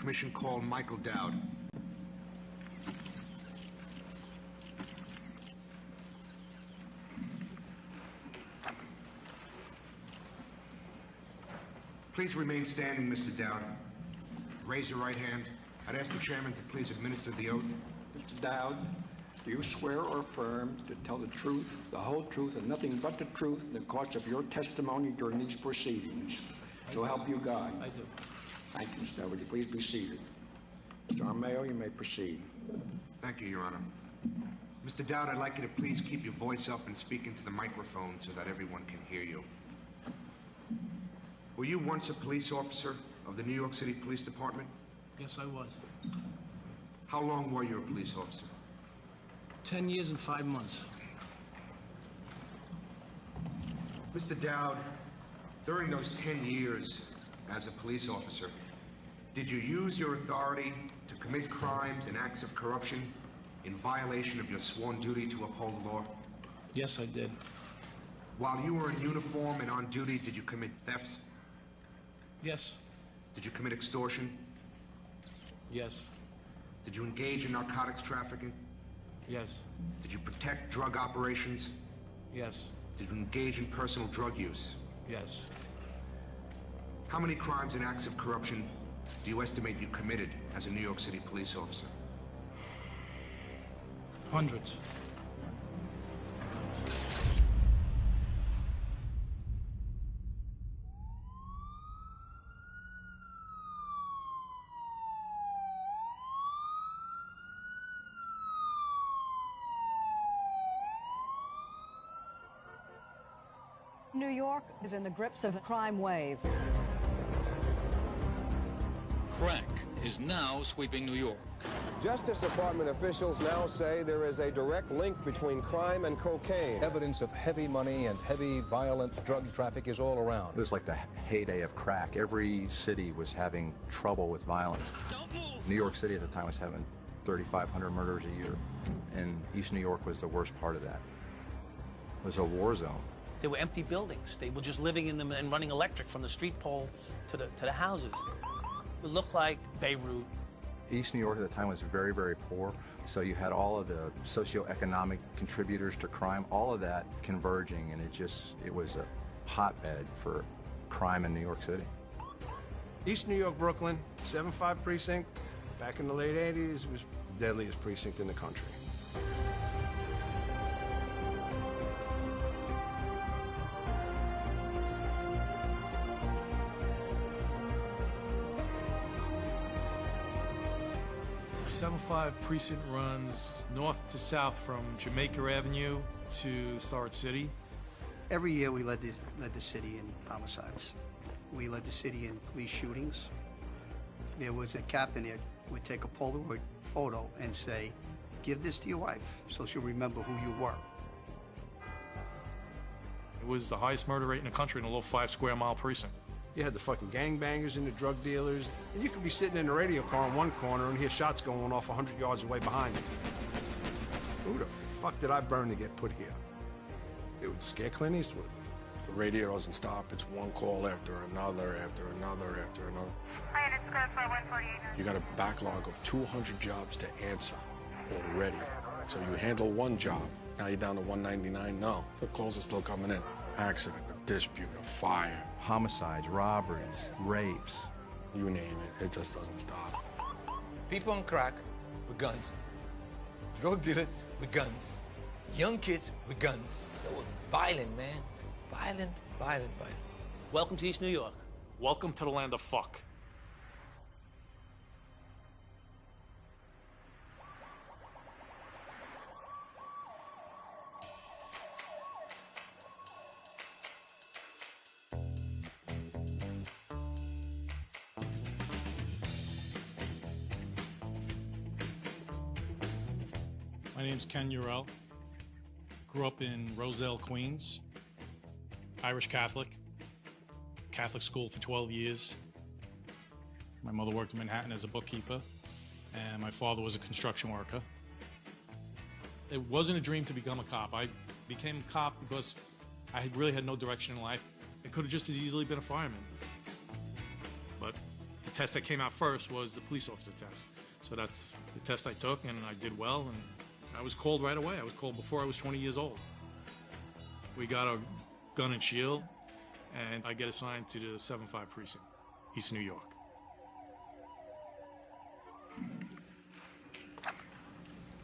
Commission call Michael Dowd. Please remain standing, Mr. Dowd. Raise your right hand. I'd ask the chairman to please administer the oath. Mr. Dowd, do you swear or affirm to tell the truth, the whole truth, and nothing but the truth in the course of your testimony during these proceedings? So help you God. I do. Thank you, Mr. Dowd. Would you please be seated? Mr. Armeo, you may proceed. Thank you, Your Honor. Mr. Dowd, I'd like you to please keep your voice up and speak into the microphone so that everyone can hear you. Were you once a police officer of the New York City Police Department? Yes, I was. How long were you a police officer? 10 years and 5 months. Mr. Dowd, during those 10 years as a police officer, did you use your authority to commit crimes and acts of corruption in violation of your sworn duty to uphold the law? Yes, I did. While you were in uniform and on duty, did you commit thefts? Yes. Did you commit extortion? Yes. Did you engage in narcotics trafficking? Yes. Did you protect drug operations? Yes. Did you engage in personal drug use? Yes. How many crimes and acts of corruption do you estimate you committed as a New York City police officer? Hundreds. New York is in the grips of a crime wave. Crack is now sweeping New York. Justice Department officials now say there is a direct link between crime and cocaine. Evidence of heavy money and heavy violent drug traffic is all around. It was like the heyday of crack. Every city was having trouble with violence. New York City at the time was having 3,500 murders a year, and East New York was the worst part of that. It was a war zone. They were empty buildings. They were just living in them and running electric from the street pole to the houses. It looked like Beirut. East New York at the time was very, very poor, so you had all of the socioeconomic contributors to crime, all of that converging, and it was a hotbed for crime in New York City. East New York, Brooklyn, 7-5 precinct, back in the late 80s, was the deadliest precinct in the country. The 7-5 precinct runs north to south from Jamaica Avenue to Starrett City. Every year we led the city in homicides. We led the city in police shootings. There was a captain there who would take a Polaroid photo and say, "Give this to your wife so she'll remember who you were." It was the highest murder rate in the country in a little 5-square-mile precinct. You had the fucking gangbangers and the drug dealers, and you could be sitting in the radio car in one corner and hear shots going off 100 yards away behind you. Who the fuck did I burn to get put here? It would scare Clint Eastwood. The radio doesn't stop. It's one call after another, after another, after another. Hi, it's code for 148. You got a backlog of 200 jobs to answer already. So you handle one job. Now you're down to 199. No, the calls are still coming in. Accident, a dispute, a fire. Homicides, robberies, rapes. You name it, it just doesn't stop. People on crack with guns. Drug dealers with guns. Young kids with guns. They were violent, man. Violent, violent, violent. Welcome to East New York. Welcome to the land of fuck. My name's Ken Urell. Grew up in Roselle, Queens. Irish Catholic. Catholic school for 12 years. My mother worked in Manhattan as a bookkeeper, and my father was a construction worker. It wasn't a dream to become a cop. I became a cop because I really had no direction in life. It could have just as easily been a fireman. But to test that came out first was the police officer test. So that's the test I took, and I did well, and I was called right away. I was called before I was 20 years old. We got a gun and shield, and I get assigned to the 7-5 precinct, East New York.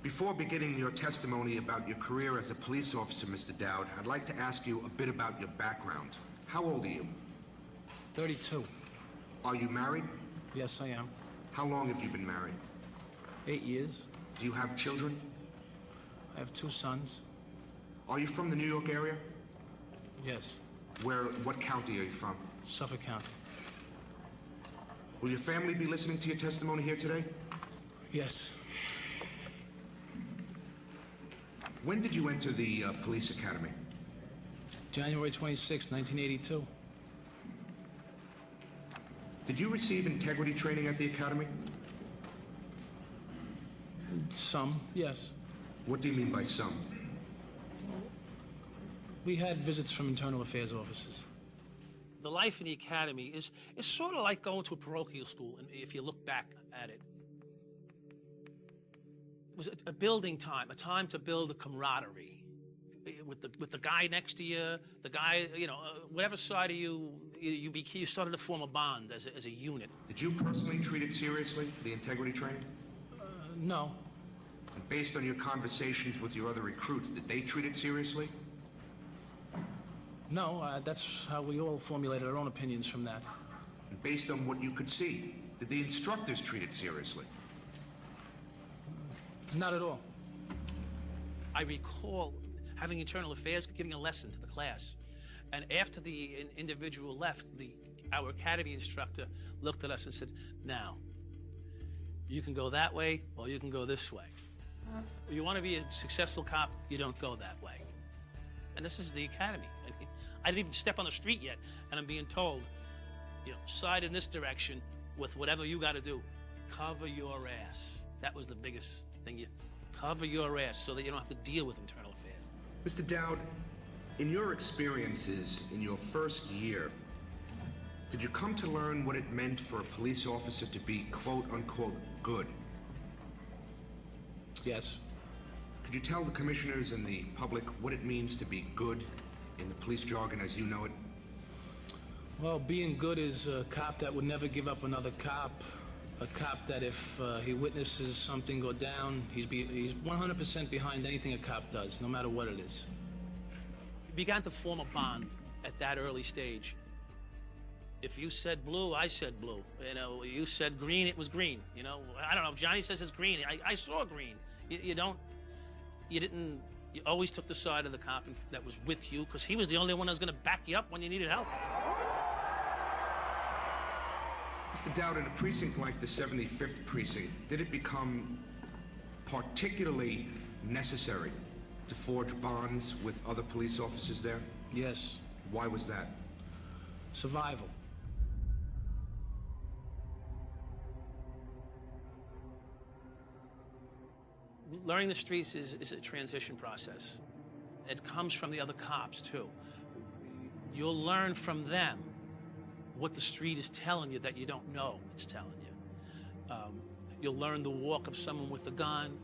Before beginning your testimony about your career as a police officer, Mr. Dowd, I'd like to ask you a bit about your background. How old are you? 32. Are you married? Yes, I am. How long have you been married? 8 years. Do you have children? I have 2 sons. Are you from the New York area? Yes. What county are you from? Suffolk County. Will your family be listening to your testimony here today? Yes. When did you enter the police academy? January 26, 1982. Did you receive integrity training at the academy? Some, yes. What do you mean by some? We had visits from internal affairs officers. The life in the academy is sort of like going to a parochial school, and if you look back at it. It was a building time, a time to build a camaraderie with the guy next to you, the guy, whatever side of you started to form a bond as a unit. Did you personally treat it seriously, the integrity training? No. And based on your conversations with your other recruits, did they treat it seriously? No, that's how we all formulated our own opinions from that. And based on what you could see, did the instructors treat it seriously? Not at all. I recall having internal affairs giving a lesson to the class. And after the individual left, our academy instructor looked at us and said, now, you can go that way or you can go this way. You want to be a successful cop, you don't go that way. And this is the academy. I didn't even step on the street yet, and I'm being told, side in this direction with whatever you got to do. Cover your ass. That was the biggest thing. You cover your ass so that you don't have to deal with internal affairs. Mr. Dowd, in your experiences in your first year, did you come to learn what it meant for a police officer to be quote-unquote good? Yes. Could you tell the commissioners and the public what it means to be good in the police jargon as you know it? Well, being good is a cop that would never give up another cop. A cop that if he witnesses something go down, he's 100% behind anything a cop does, no matter what it is. We began to form a bond at that early stage. If you said blue, I said blue. You said green, it was green. I don't know, if Johnny says it's green, I saw green. You always took the side of the cop that was with you, because he was the only one that was going to back you up when you needed help. Mr. Dowd, in a precinct like the 75th precinct, did it become particularly necessary to forge bonds with other police officers there? Yes. Why was that? Survival. Learning the streets is a transition process. It comes from the other cops, too. You'll learn from them what the street is telling you that you don't know it's telling you. You'll learn the walk of someone with a gun.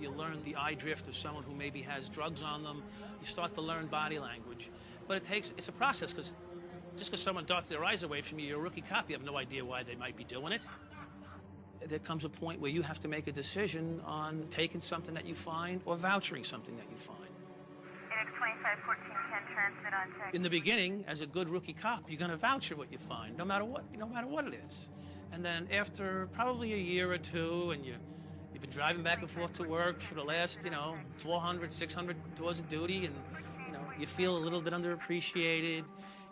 You'll learn the eye drift of someone who maybe has drugs on them. You start to learn body language. But it's a process, because just because someone darts their eyes away from you, you're a rookie cop, you have no idea why they might be doing it. There comes a point where you have to make a decision on taking something that you find or vouchering something that you find. Phoenix 251410, transmit on check. In the beginning, as a good rookie cop, you're going to voucher what you find, no matter what it is. And then after probably a year or two, and you've been driving back and forth to work for the last, 400, 600 tours of duty, and you feel a little bit underappreciated.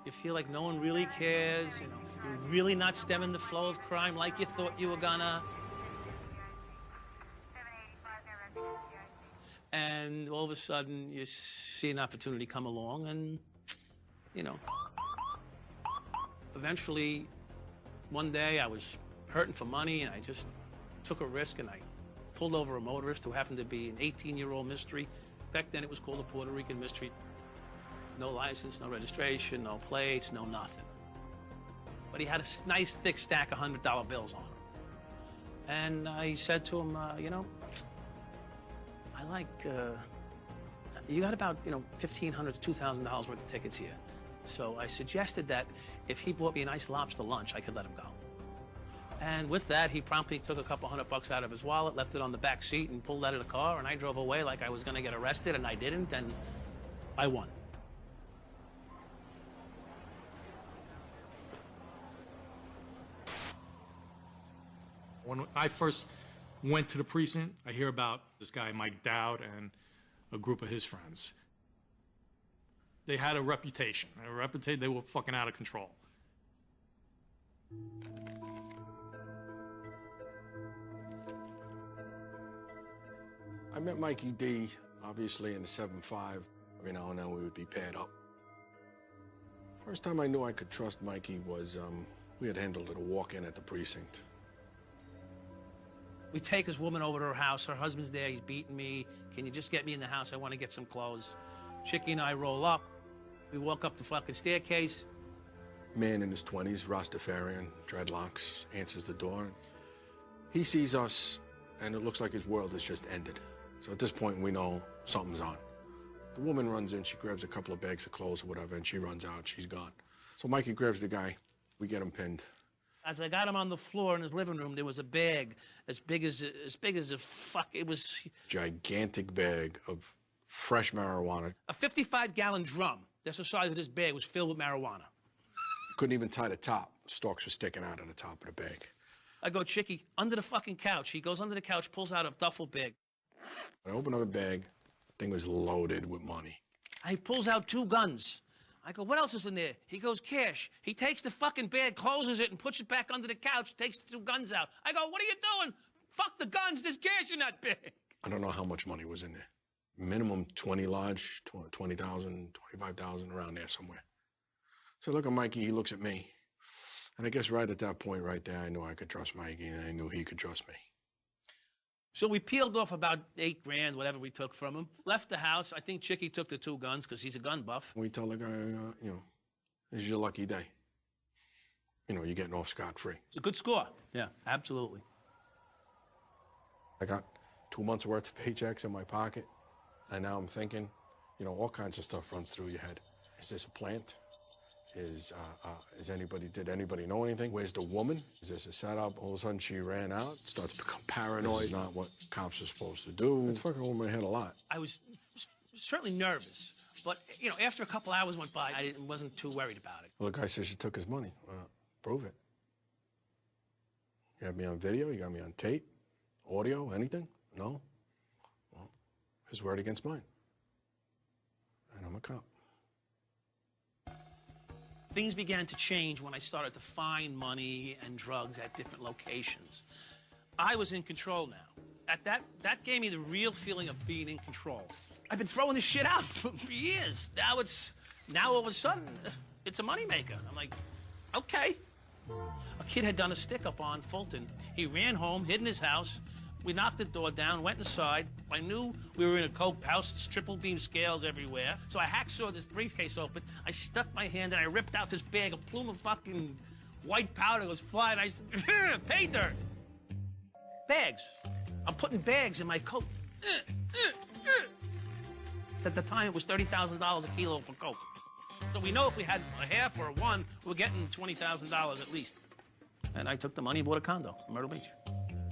You feel like no one really cares. You're really not stemming the flow of crime like you thought you were gonna. And all of a sudden, you see an opportunity come along, and, eventually, one day I was hurting for money, and I just took a risk, and I pulled over a motorist who happened to be an 18-year-old mystery. Back then, it was called a Puerto Rican mystery. No license, no registration, no plates, no nothing. But but he had a nice thick stack of $100 bills on him. And I said to him, you know, I like, you got about, you know, $1,500 to $2,000 worth of tickets here. So I suggested that if he bought me a nice lobster lunch, I could let him go. And with that, he promptly took a couple $100 out of his wallet, left it on the back seat, and pulled out of the car, and I drove away like I was gonna get arrested, and I didn't, and I won. When I first went to the precinct, I hear about this guy, Mike Dowd, and a group of his friends. They had a reputation. They were fucking out of control. I met Mikey D, obviously, in the 7-5. Every now and then we would be paired up. First time I knew I could trust Mikey was we had handled a walk-in at the precinct. We take this woman over to her house. Her husband's there. He's beating me. Can you just get me in the house? I want to get some clothes. Chickie and I roll up. We walk up the fucking staircase. Man in his 20s, Rastafarian, dreadlocks, answers the door. He sees us, and it looks like his world has just ended. So at this point, we know something's on. The woman runs in. She grabs a couple of bags of clothes or whatever, and she runs out. She's gone. So Mikey grabs the guy. We get him pinned. As I got him on the floor in his living room, there was a bag as big as a fuck. It was Gigantic bag of fresh marijuana. a 55-gallon drum. That's the size of this bag was filled with marijuana. Couldn't even tie the top. Stalks were sticking out of the top of the bag. I go, Chickie, under the fucking couch. He goes under the couch, pulls out a duffel bag. I open up the bag. The thing was loaded with money. He pulls out 2 guns. I go, what else is in there? He goes, cash. He takes the fucking bag, closes it, and puts it back under the couch, takes the 2 guns out. I go, what are you doing? Fuck the guns, there's cash in that bag. I don't know how much money was in there. Minimum 20 large, 20,000, 25,000, around there somewhere. So I look at Mikey, he looks at me. And I guess right at that point right there, I knew I could trust Mikey, and I knew he could trust me. So we peeled off about $8 grand, whatever we took from him. Left the house. I think Chickie took the 2 guns because he's a gun buff. We tell the guy, you know, this is your lucky day. You know, you're getting off scot-free. It's a good score. Yeah, absolutely. I got 2 months' worth of paychecks in my pocket, and now I'm thinking, you know, all kinds of stuff runs through your head. Is this a plant? Did anybody know anything? Where's the woman? Is this a setup? All of a sudden she ran out, started to become paranoid. This is not what cops are supposed to do. It's fucking over my head a lot. I was certainly nervous, but, you know, after a couple hours went by, I wasn't too worried about it. Well, the guy says you took his money. Prove it. You have me on video? You got me on tape? Audio? Anything? No? Well, his word against mine. And I'm a cop. Things began to change when I started to find money and drugs at different locations. I was in control now. That gave me the real feeling of being in control. I've been throwing this shit out for years. Now all of a sudden, it's a moneymaker. I'm like, okay. A kid had done a stick-up on Fulton. He ran home, hid in his house. We knocked the door down, went inside. I knew we were in a coke house, triple beam scales everywhere. So I hacksawed this briefcase open. I stuck my hand and I ripped out this bag. A plume of fucking white powder was flying. I said, pay dirt. Bags. I'm putting bags in my coat. At the time, it was $30,000 a kilo for coke. So we know if we had a half or a 1, we're getting $20,000 at least. And I took the money and bought a condo in Myrtle Beach.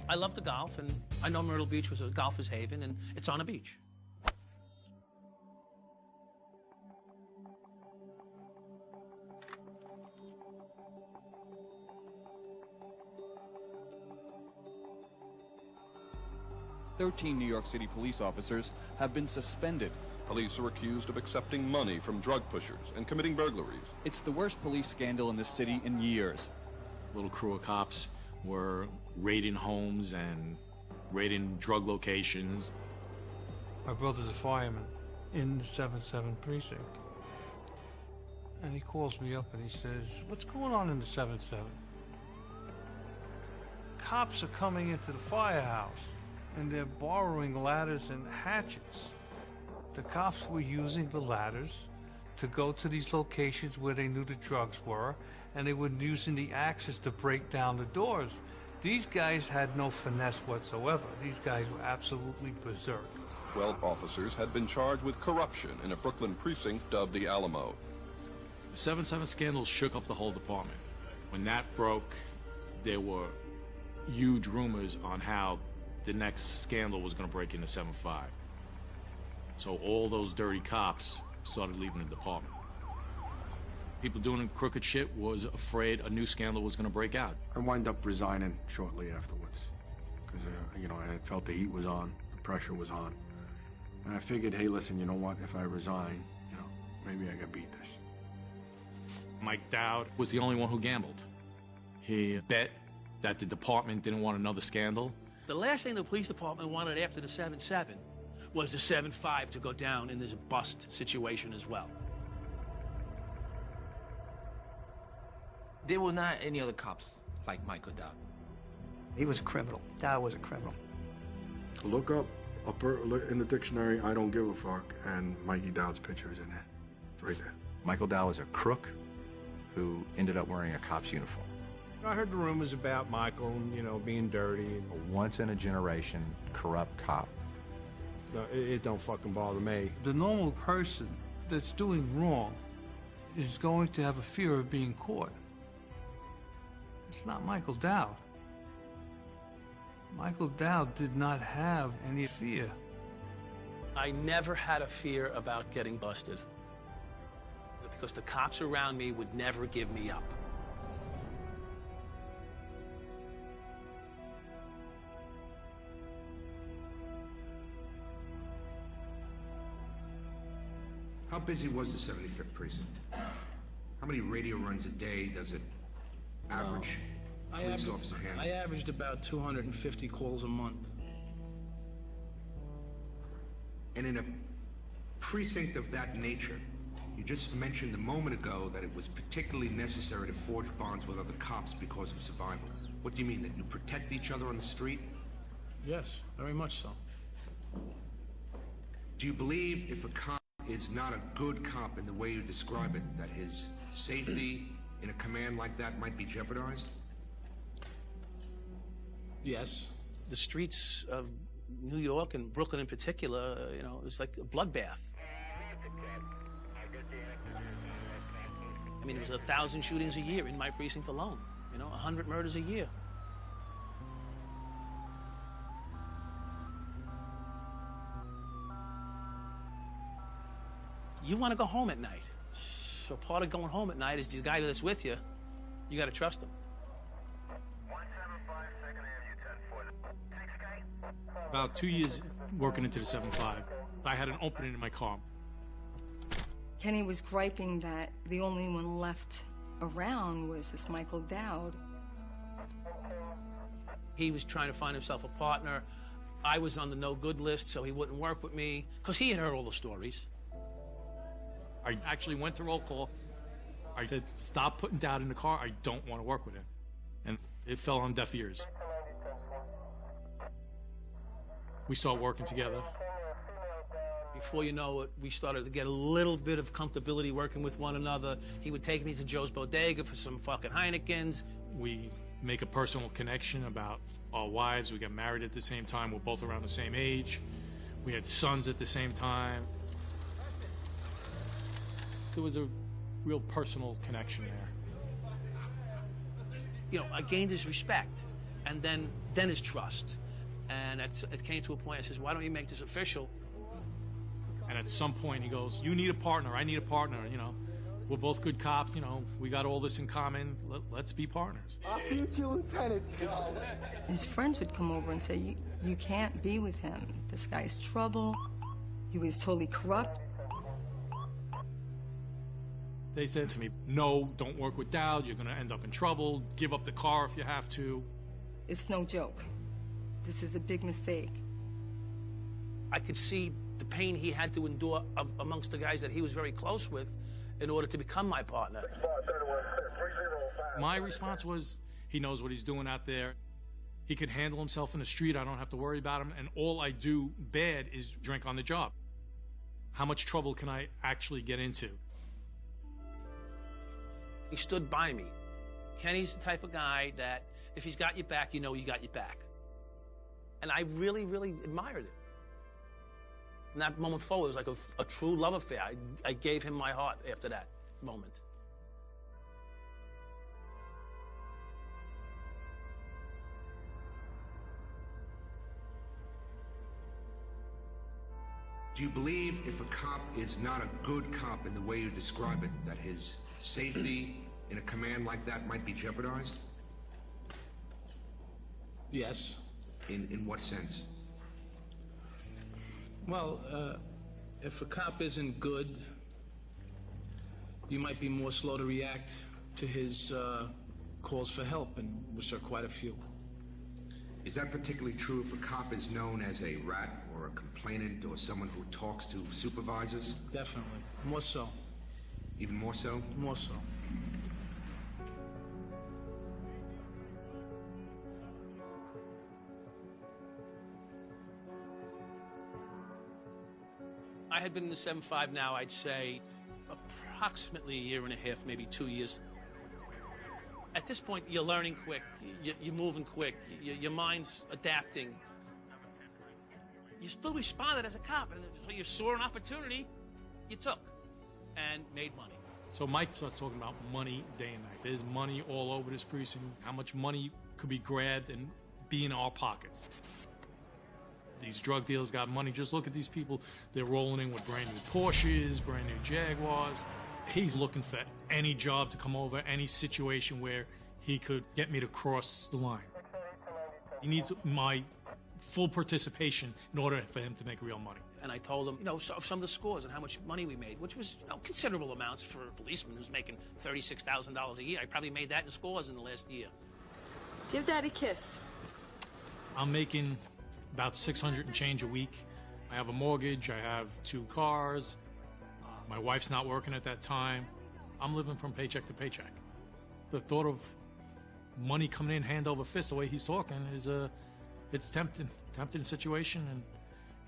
I love the golf, and I know Myrtle Beach was a golfer's haven, and it's on a beach. Thirteen New York City police officers have been suspended. Police are accused of accepting money from drug pushers and committing burglaries. It's the worst police scandal in the city in years. Little crew of cops were raiding homes and raiding drug locations. My brother's a fireman in the 7-7 precinct. And he calls me up and he says, what's going on in the 7-7? Cops are coming into the firehouse and they're borrowing ladders and hatchets. The cops were using the ladders to go to these locations where they knew the drugs were, and they were using the axes to break down the doors. These guys had no finesse whatsoever. These guys were absolutely berserk. 12 officers had been charged with corruption in a Brooklyn precinct dubbed the Alamo. The 7/7 scandal shook up the whole department. When that broke, there were huge rumors on how the next scandal was going to break into 7/5. So all those dirty cops started leaving the department. People doing crooked shit was afraid a new scandal was going to break out. I wind up resigning shortly afterwards because, you know, I felt the heat was on, the pressure was on. And I figured, hey, listen, you know what? If I resign, you know, maybe I can beat this. Mike Dowd was the only one who gambled. He bet that the department didn't want another scandal. The last thing the police department wanted after the 7/7 was the 7/5 to go down in this bust situation as well. There were not any other cops like Michael Dowd. He was a criminal. Dowd was a criminal. Look up in the dictionary, I don't give a fuck, and Mikey Dowd's picture is in there. It's right there. Michael Dowd was a crook who ended up wearing a cop's uniform. I heard the rumors about Michael, you know, being dirty. A once-in-a-generation corrupt cop. It don't fucking bother me. The normal person that's doing wrong is going to have a fear of being caught. It's not Michael Dowd. Michael Dowd did not have any fear. I never had a fear about getting busted because the cops around me would never give me up. How busy was the 75th precinct? How many radio runs a day does it average? Police officer handle? I averaged about 250 calls a month. And in a precinct of that nature, you just mentioned a moment ago that it was particularly necessary to forge bonds with other cops because of survival. What do you mean, that you protect each other on the street? Yes, very much so. Do you believe if a cop is not a good cop in the way you describe it, that his safety in a command like that might be jeopardized? Yes. The streets of New York and Brooklyn in particular, you know, it's like a bloodbath. I mean, it was 1,000 shootings a year in my precinct alone, you know, 100 murders a year. You want to go home at night. So part of going home at night is the guy that's with you, you got to trust him. About 2 years working into the 7/5, I had an opening in my car. Kenny was griping that the only one left around was this Michael Dowd. He was trying to find himself a partner. I was on the no-good list, so he wouldn't work with me, because he had heard all the stories. I actually went to roll call. I said, stop putting Dowd in the car. I don't want to work with him. And it fell on deaf ears. We started working together. Before you know it, we started to get a little bit of comfortability working with one another. He would take me to Joe's Bodega for some fucking Heinekens. We make a personal connection about our wives. We got married at the same time. We're both around the same age. We had sons at the same time. There was a real personal connection there. You know, I gained his respect, and then his trust. And it came to a point, I says, why don't you make this official? And at some point he goes, you need a partner, I need a partner, you know. We're both good cops, you know, we got all this in common, let's be partners. Our future lieutenants. His friends would come over and say, you can't be with him. This guy's trouble. He was totally corrupt. They said to me, no, don't work with Dowd, you're gonna end up in trouble, give up the car if you have to. It's no joke. This is a big mistake. I could see the pain he had to endure amongst the guys that he was very close with in order to become my partner. My response was, he knows what he's doing out there. He could handle himself in the street, I don't have to worry about him, and all I do bad is drink on the job. How much trouble can I actually get into? He stood by me. Kenny's the type of guy that if he's got your back, you know you got your back. And I really, really admired it. From that moment forward, it was like a true love affair. I gave him my heart after that moment. Do you believe if a cop is not a good cop in the way you describe it, that his safety in a command like that might be jeopardized? Yes. In what sense? Well, if a cop isn't good, you might be more slow to react to his calls for help, and which are quite a few. Is that particularly true if a cop is known as a rat or a complainant or someone who talks to supervisors? Definitely. More so. Even more so? More so. I had been in the 7.5 now, I'd say, approximately a year and a half, maybe 2 years. At this point, you're learning quick, you're moving quick, your mind's adapting. You still responded as a cop, and so you saw an opportunity, you took, and made money. So Mike starts talking about money day and night. There's money all over this precinct, how much money could be grabbed and be in our pockets. These drug dealers got money. Just look at these people. They're rolling in with brand new Porsches, brand new Jaguars. He's looking for any job to come over, any situation where he could get me to cross the line. He needs my full participation in order for him to make real money. And I told him, some of the scores and how much money we made, which was considerable amounts for a policeman who's making $36,000 a year. I probably made that in scores in the last year. Give Daddy a kiss. I'm making about 600 and change a week. I have a mortgage, I have 2 cars, my wife's not working at that time. I'm living from paycheck to paycheck. The thought of money coming in hand over fist, the way he's talking, is it's tempting situation,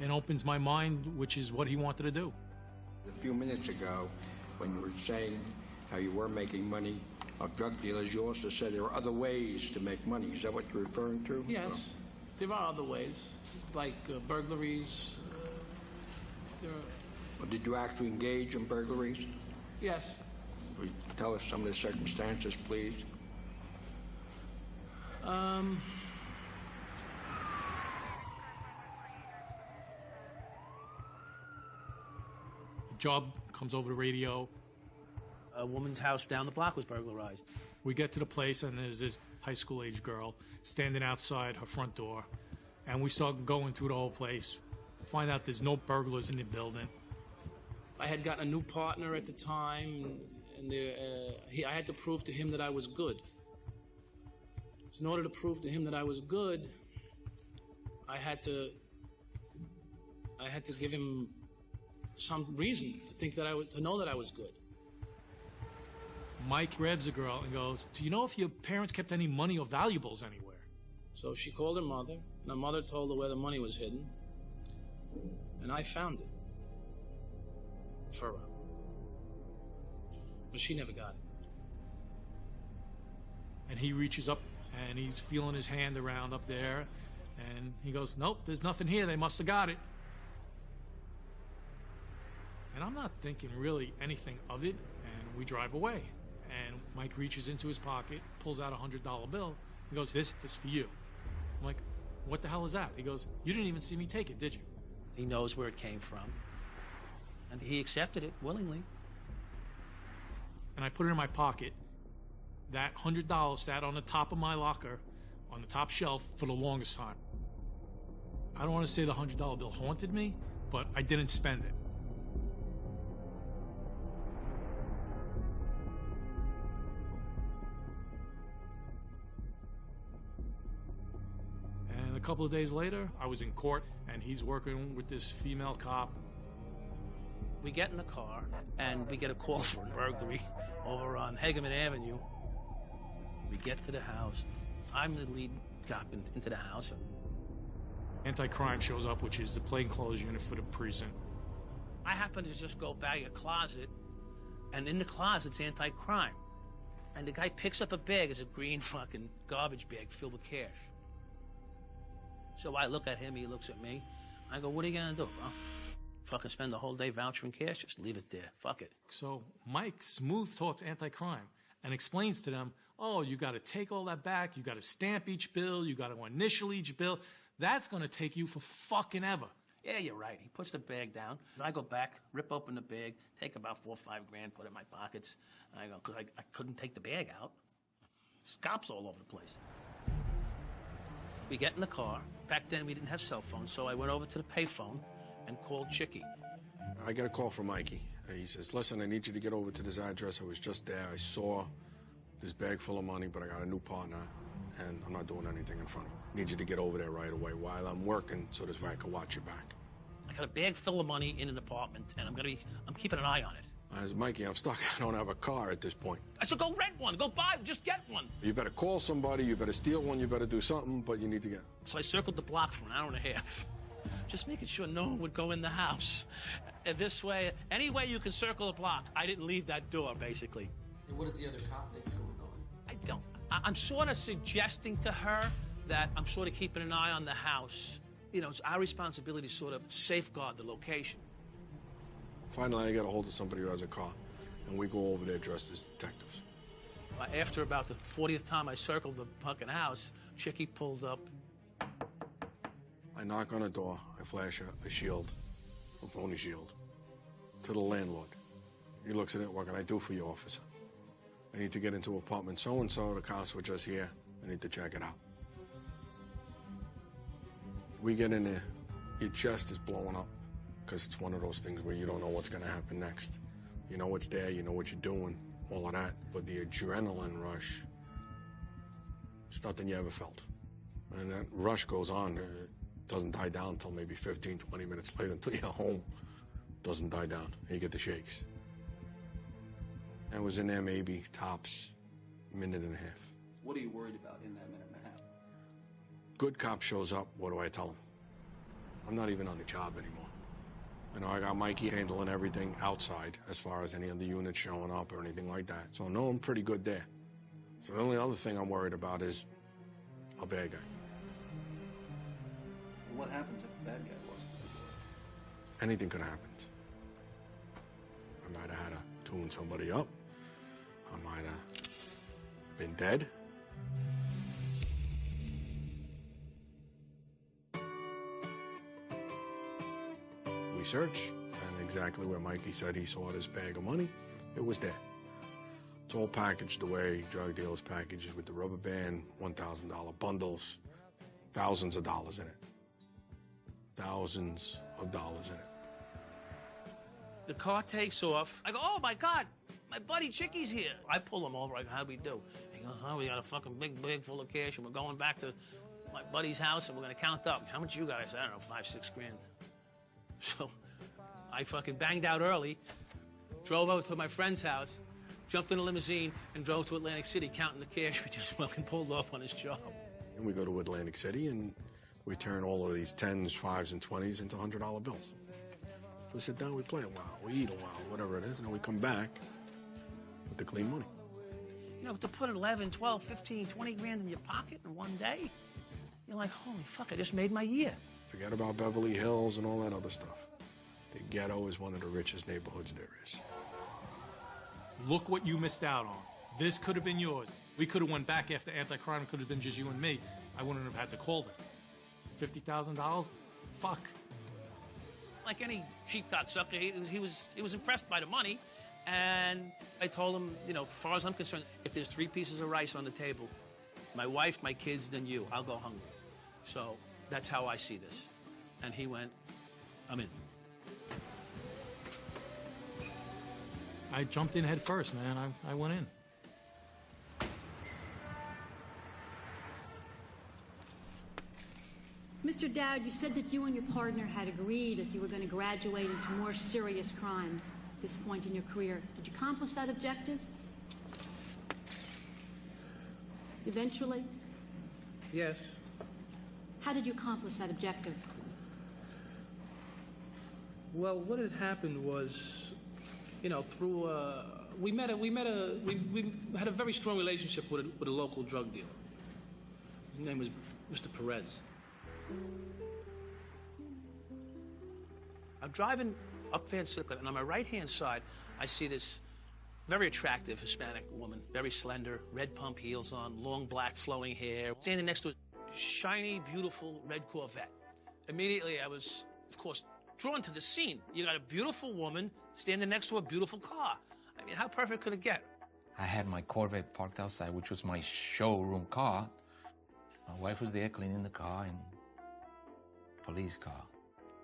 and opens my mind, which is what he wanted to do. A few minutes ago, when you were saying how you were making money of drug dealers, you also said there are other ways to make money. Is that what you're referring to? Yes, there are other ways, like burglaries. Did you actually engage in burglaries? Yes. Will you tell us some of the circumstances, please? A job comes over the radio. A woman's house down the block was burglarized. We get to the place, and there's this high school age girl standing outside her front door, and we start going through the whole place. Find out there's no burglars in the building. I had gotten a new partner at the time, and I had to prove to him that I was good. So in order to prove to him that I was good, I had to give him some reason to think that to know that I was good. Mike grabs a girl and goes, "Do you know if your parents kept any money or valuables anywhere?" So she called her mother, and her mother told her where the money was hidden, and I found it for her. But she never got it. And he reaches up, and he's feeling his hand around up there, and he goes, "Nope, there's nothing here. They must have got it." And I'm not thinking really anything of it, and we drive away. And Mike reaches into his pocket, pulls out a $100 bill. He goes, "This is for you." I'm like, "What the hell is that?" He goes, "You didn't even see me take it, did you?" He knows where it came from, and he accepted it willingly. And I put it in my pocket. That $100 sat on the top of my locker, on the top shelf, for the longest time. I don't want to say the $100 bill haunted me, but I didn't spend it. And a couple of days later, I was in court, and he's working with this female cop. We get in the car, and we get a call for a burglary over on Hageman Avenue. We get to the house. I'm the lead cop into the house. Anti-crime shows up, which is the plainclothes unit for the precinct. I happen to just go by a closet, and in the closet's anti-crime. And the guy picks up a bag. It's a green fucking garbage bag filled with cash. So I look at him, he looks at me. I go, what are you gonna do, bro? Fucking spend the whole day vouchering cash? Just leave it there. Fuck it. So Mike smooth talks anti-crime and explains to them, oh, you got to take all that back. You got to stamp each bill. You got to initial each bill. That's going to take you for fucking ever. Yeah, you're right. He puts the bag down. I go back, rip open the bag, take about $4 or $5 grand, put it in my pockets. I go, because I couldn't take the bag out. There's cops all over the place. We get in the car. Back then, we didn't have cell phones, so I went over to the payphone and called Chicky. I get a call from Mikey. He says, listen, I need you to get over to this address. I was just there. I saw this bag full of money, but I got a new partner, and I'm not doing anything in front of him. I need you to get over there right away while I'm working so this way I can watch your back. I got a bag full of money in an apartment, and I'm keeping an eye on it. I said, Mikey, I'm stuck. I don't have a car at this point. I said, go rent one. Go buy, just get one. You better call somebody. You better steal one. You better do something, but you need to get. So I circled the block for an hour and a half, just making sure no one would go in the house. And this way, any way you can circle the block, I didn't leave that door, basically. And what does the other cop think's going on? I don't. I'm sort of suggesting to her that I'm sort of keeping an eye on the house. You know, it's our responsibility to sort of safeguard the location. Finally, I get a hold of somebody who has a car, and we go over there dressed as detectives. After about the 40th time I circled the fucking house, Chicky pulled up. I knock on a door. I flash a shield, a phony shield, to the landlord. He looks at it. What can I do for you, officer? I need to get into apartment so-and-so. The cops were just here. I need to check it out. We get in there. Your chest is blowing up because it's one of those things where you don't know what's going to happen next. You know what's there. You know what you're doing, all of that. But the adrenaline rush, it's nothing you ever felt. And that rush goes on. It doesn't die down until maybe 15, 20 minutes later until you're home. It doesn't die down. You get the shakes. I was in there maybe tops a minute and a half. What are you worried about in that minute and a half? Good cop shows up, what do I tell him? I'm not even on the job anymore. You know, I got Mikey handling everything outside as far as any of the units showing up or anything like that. So I know I'm pretty good there. So the only other thing I'm worried about is a bad guy. What happens if a bad guy was? Anything could have happened. I might have had to tune somebody up. I might have been dead. We searched, and exactly where Mikey said he saw this bag of money, it was there. It's all packaged the way drug dealers package it, with the rubber band, $1,000 bundles, thousands of dollars in it. Thousands of dollars in it. The car takes off. I go, oh my God, my buddy Chicky's here. I pull him over. I go, how'd we do? He goes, oh, we got a fucking big bag full of cash, and we're going back to my buddy's house, and we're gonna count up. How much you got? I said, I don't know, 5, 6 grand. So I fucking banged out early, drove over to my friend's house, jumped in a limousine, and drove to Atlantic City counting the cash we just fucking pulled off on his job. And we go to Atlantic City, and we turn all of these 10s, 5s, and 20s into $100 bills. We sit down, we play a while, we eat a while, whatever it is, and then we come back with the clean money. You know, to put 11, 12, 15, 20 grand in your pocket in one day, you're like, holy fuck, I just made my year. Forget about Beverly Hills and all that other stuff. The ghetto is one of the richest neighborhoods there is. Look what you missed out on. This could have been yours. We could have went back after anti-crime. It could have been just you and me. I wouldn't have had to call them. $50,000? Fuck. Like any cheap cocksucker, he was impressed by the money, and I told him, you know, as far as I'm concerned, if there's 3 pieces of rice on the table, my wife, my kids, then you, I'll go hungry. So that's how I see this. And he went, I'm in. I jumped in head first, man. I went in. Mr. Dowd, you said that you and your partner had agreed that you were going to graduate into more serious crimes at this point in your career. Did you accomplish that objective? Eventually? Yes. How did you accomplish that objective? Well, what had happened was, you know, through We had a very strong relationship with a local drug dealer. His name was Mr. Perez. I'm driving up Van Sicklet, and on my right-hand side, I see this very attractive Hispanic woman, very slender, red pump heels on, long black flowing hair, standing next to a shiny, beautiful red Corvette. Immediately, I was, of course, drawn to the scene. You got a beautiful woman standing next to a beautiful car. I mean, how perfect could it get? I had my Corvette parked outside, which was my showroom car. My wife was there cleaning the car, and police car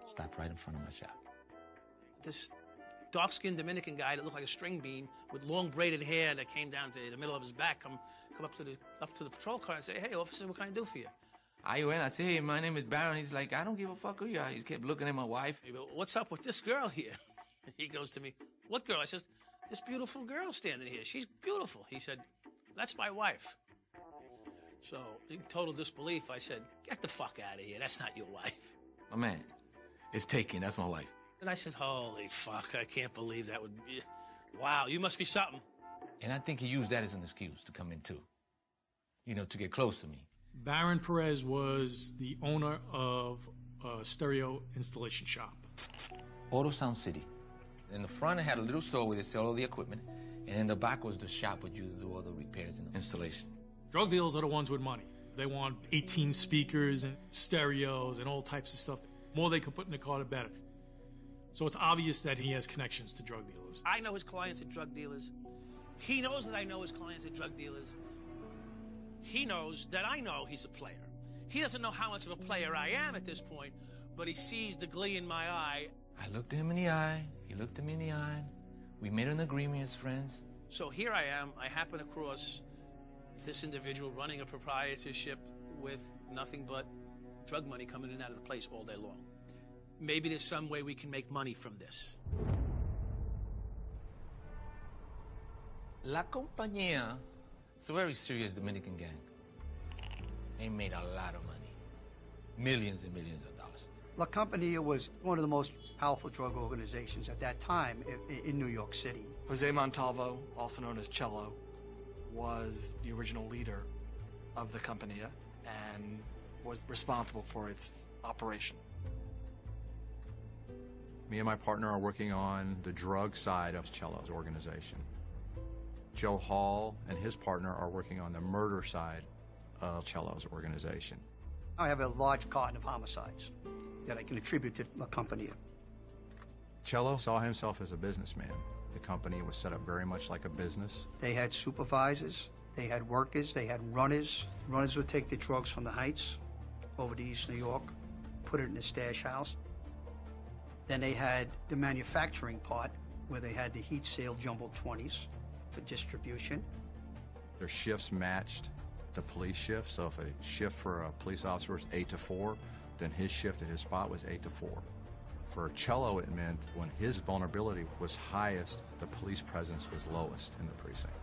stopped right in front of my shop. This dark-skinned Dominican guy that looked like a string bean with long braided hair that came down to the middle of his back come up to the patrol car and say, "Hey, officer, what can I do for you?" I went, I said, "Hey, my name is Baron." He's like, "I don't give a fuck who you are." He kept looking at my wife. Hey, but what's up with this girl here? He goes to me, "What girl?" I says, "This beautiful girl standing here. She's beautiful." He said, "That's my wife." So, in total disbelief, I said, "Get the fuck out of here. That's not your wife." My man, it's taken. That's my wife. And I said, "Holy fuck, I can't believe that would be... Wow, you must be something." And I think he used that as an excuse to come in, too. You know, to get close to me. Baron Perez was the owner of a stereo installation shop. Auto Sound City. In the front, it had a little store where they sell all the equipment, and in the back was the shop where you do all the repairs and installation. Drug dealers are the ones with money. They want 18 speakers and stereos and all types of stuff. The more they can put in the car, the better. So it's obvious that he has connections to drug dealers. I know his clients are drug dealers. He knows that I know his clients are drug dealers. He knows that I know he's a player. He doesn't know how much of a player I am at this point, but he sees the glee in my eye. I looked him in the eye. He looked at me in the eye. We made an agreement as friends. So here I am. I happen across this individual running a proprietorship with nothing but drug money coming in and out of the place all day long. Maybe there's some way we can make money from this. La Compañía, it's a very serious Dominican gang. They made a lot of money. Millions and millions of dollars. La Compañía was one of the most powerful drug organizations at that time in New York City. Jose Montalvo, also known as Cello, was the original leader of the Compañía and was responsible for its operation. Me and my partner are working on the drug side of Cello's organization. Joe Hall and his partner are working on the murder side of Cello's organization. I have a large carton of homicides that I can attribute to La Compañía. Cello saw himself as a businessman. The company was set up very much like a business. They had supervisors, they had workers, they had runners. Runners would take the drugs from the Heights over to East New York, put it in a stash house. Then they had the manufacturing part, where they had the heat sale jumbo 20s for distribution. Their shifts matched the police shift, so if a shift for a police officer was 8 to 4, then his shift at his spot was 8 to 4. For Cello, it meant when his vulnerability was highest, the police presence was lowest in the precinct.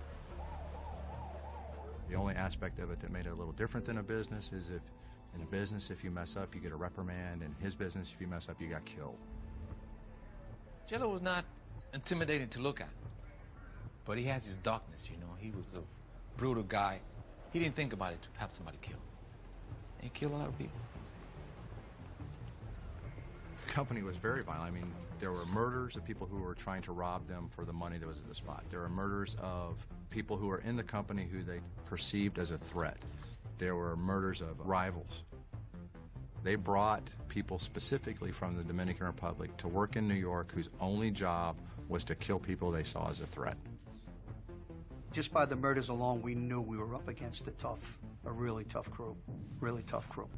The only aspect of it that made it a little different than a business is if in a business, if you mess up, you get a reprimand. In his business, if you mess up, you got killed. Cello was not intimidating to look at, but he has his darkness, you know. He was a brutal guy. He didn't think about it to have somebody killed. He killed a lot of people. The company was very violent. I mean, there were murders of people who were trying to rob them for the money that was at the spot. There were murders of people who were in the company who they perceived as a threat. There were murders of rivals. They brought people specifically from the Dominican Republic to work in New York whose only job was to kill people they saw as a threat. Just by the murders alone, we knew we were up against a really tough crew, really tough crew.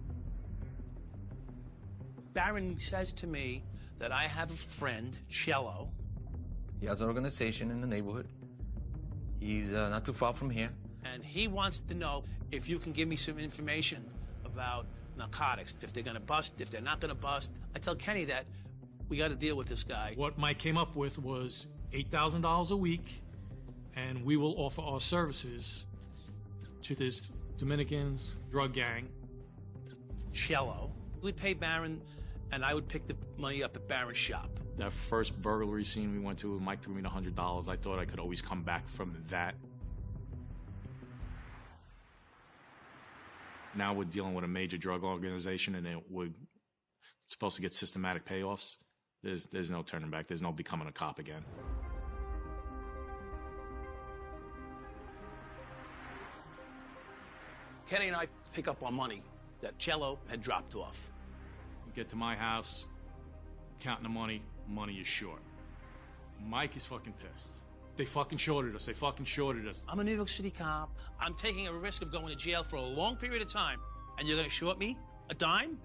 Baron says to me that I have a friend, Cello. He has an organization in the neighborhood. He's not too far from here. And he wants to know if you can give me some information about narcotics, if they're going to bust, if they're not going to bust. I tell Kenny that we got to deal with this guy. What Mike came up with was $8,000 a week, and we will offer our services to this Dominican drug gang. Cello. We'd pay Baron, and I would pick the money up at Baron's shop. That first burglary scene we went to, Mike threw me $100. I thought I could always come back from that. Now we're dealing with a major drug organization, and we're supposed to get systematic payoffs. There's no turning back. There's no becoming a cop again. Kenny and I pick up our money that Cello had dropped off. We get to my house, counting the money is short. Mike is fucking pissed. They fucking shorted us. They fucking shorted us. I'm a New York City cop. I'm taking a risk of going to jail for a long period of time, and you're gonna short me a dime?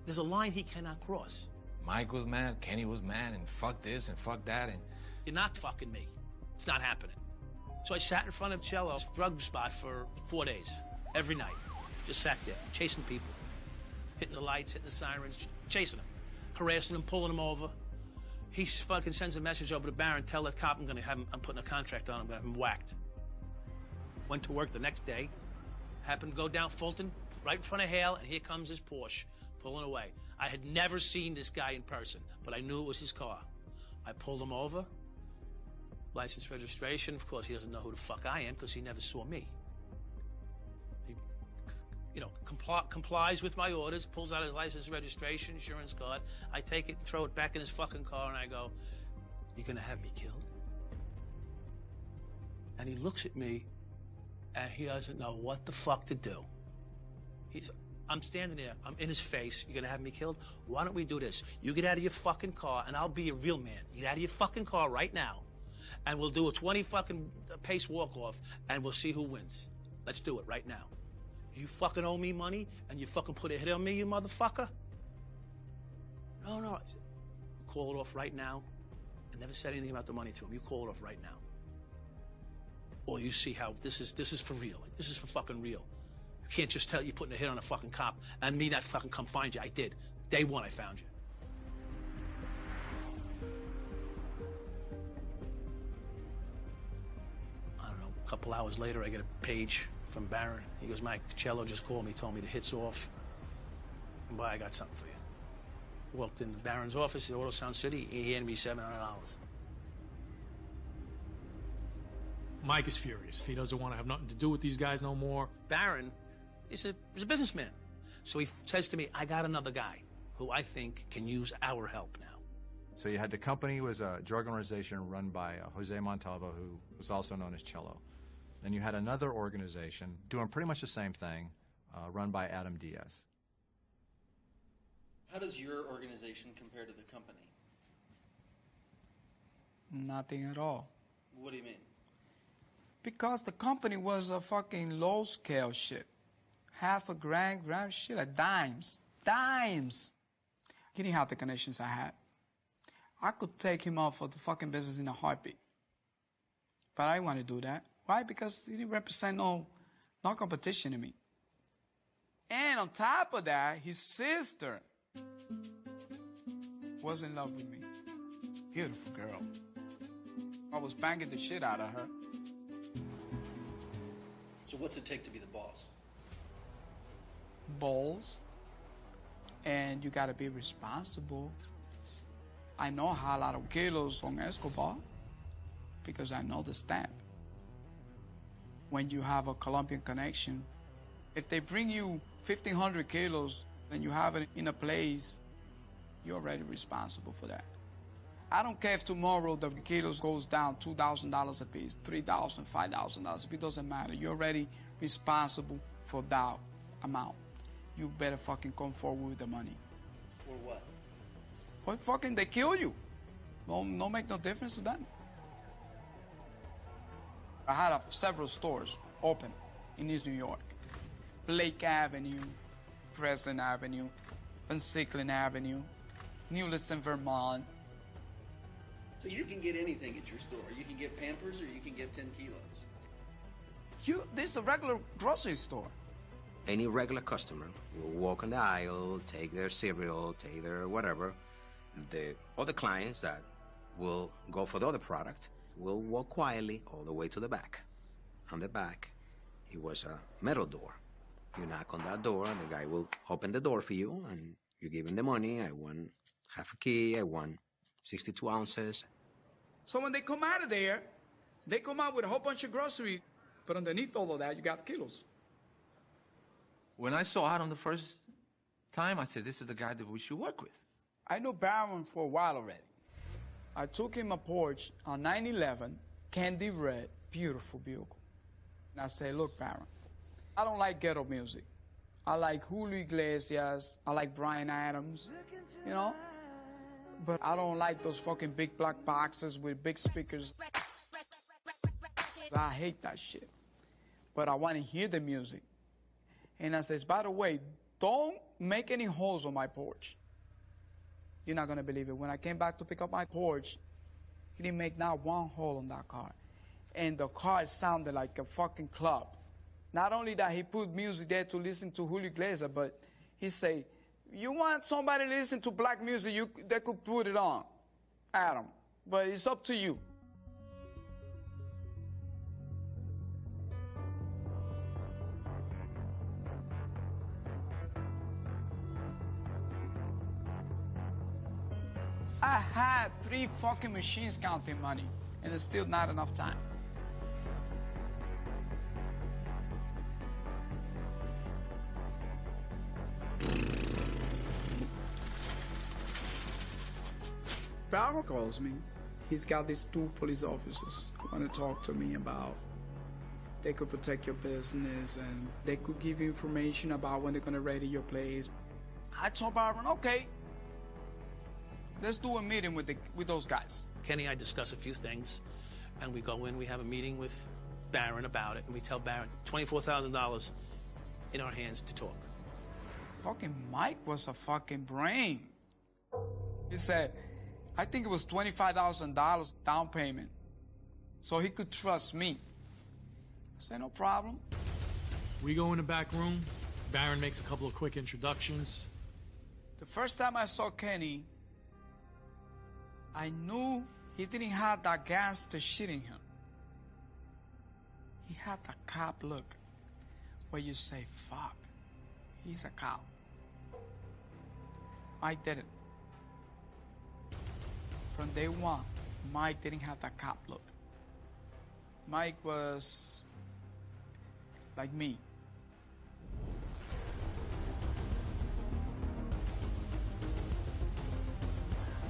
There's a line he cannot cross. Mike was mad, Kenny was mad, and fuck this and fuck that, and... You're not fucking me. It's not happening. So I sat in front of Cello's drug spot for 4 days, every night. Just sat there, chasing people. Hitting the lights, hitting the sirens, chasing them. Harassing them, pulling them over. He fucking sends a message over to Barron, tell that cop I'm putting a contract on him, I'm gonna have him whacked. Went to work the next day, happened to go down Fulton, right in front of Hale, and here comes his Porsche, pulling away. I had never seen this guy in person, but I knew it was his car. I pulled him over, license, registration. Of course, he doesn't know who the fuck I am because he never saw me. He, complies with my orders, pulls out his license, registration, insurance card. I take it, throw it back in his fucking car, and I go, "You gonna have me killed?" And he looks at me, and he doesn't know what the fuck to do. I'm standing there, I'm in his face, "You're gonna have me killed? Why don't we do this? You get out of your fucking car, and I'll be a real man. You get out of your fucking car right now, and we'll do a 20 fucking pace walk-off, and we'll see who wins. Let's do it right now. You fucking owe me money, and you fucking put a hit on me, you motherfucker?" No. Call it off right now. I never said anything about the money to him. You call it off right now. Or you see how this is for real. This is for fucking real. You can't just tell you putting a hit on a fucking cop and me not fucking come find you. I did. Day one, I found you. I don't know, a couple hours later, I get a page from Barron. He goes, "Mike, Cello just called me, told me the hit's off. And boy, I got something for you." Walked in Barron's office at Auto Sound City, he handed me $700. Mike is furious. He doesn't want to have nothing to do with these guys no more. Barron is a businessman. So he says to me, "I got another guy who I think can use our help now." So you had the company was a drug organization run by Jose Montalvo, who was also known as Cello. Then you had another organization doing pretty much the same thing, run by Adam Diaz. How does your organization compare to the company? Nothing at all. What do you mean? Because the company was a fucking low-scale shit. Half a grand shit, like dimes. Dimes! He didn't have the connections I had. I could take him off of the fucking business in a heartbeat. But I didn't want to do that. Why? Because he didn't represent no competition to me. And on top of that, his sister was in love with me. Beautiful girl. I was banging the shit out of her. So what's it take to be the boss? Balls. And you gotta be responsible. I know how a lot of kilos on Escobar because I know the stamp. When you have a Colombian connection, if they bring you 1,500 kilos and you have it in a place, you're already responsible for that. I don't care if tomorrow the kilos goes down $2,000 a piece, $3,000, $5,000. It doesn't matter. You're already responsible for that amount. You better fucking come forward with the money. Or what? What fucking, they kill you. No make no difference to them. I had several stores open in East New York. Lake Avenue, Crescent Avenue, Van Sicklen Avenue, New Liston, Vermont. So you can get anything at your store. You can get Pampers or you can get 10 kilos. This is a regular grocery store. Any regular customer will walk on the aisle, take their cereal, take their whatever. The other clients that will go for the other product will walk quietly all the way to the back. On the back, it was a metal door. You knock on that door, and the guy will open the door for you, and you give him the money. I want half a key, I won 62 ounces. So when they come out of there, they come out with a whole bunch of groceries, but underneath all of that, you got kilos. When I saw Adam the first time, I said, this is the guy that we should work with. I knew Baron for a while already. I took him a Porsche on 911, candy red, beautiful vehicle. And I said, look, Baron, I don't like ghetto music. I like Julio Iglesias, I like Bryan Adams, you know? But I don't like those fucking big black boxes with big speakers. I hate that shit. But I want to hear the music. And I says, by the way, don't make any holes on my porch. You're not gonna believe it. When I came back to pick up my porch, he didn't make not one hole on that car. And the car sounded like a fucking club. Not only that, he put music there to listen to Julio Iglesias, but he say, you want somebody to listen to black music, they could put it on, Adam. But it's up to you. I had 3 fucking machines counting money, and it's still not enough time. Barrow calls me. He's got these 2 police officers who want to talk to me about they could protect your business and they could give you information about when they're going to ready your place. I told Byron, okay, let's do a meeting with those guys. Kenny and I discuss a few things, and we go in, we have a meeting with Baron about it, and we tell Baron $24,000 in our hands to talk. Fucking Mike was a fucking brain. He said, I think it was $25,000 down payment, so he could trust me. I said, no problem. We go in the back room. Baron makes a couple of quick introductions. The first time I saw Kenny, I knew he didn't have that gas to shit in him. He had the cop look where you say, fuck, he's a cop. Mike didn't. From day one, Mike didn't have that cop look. Mike was like me.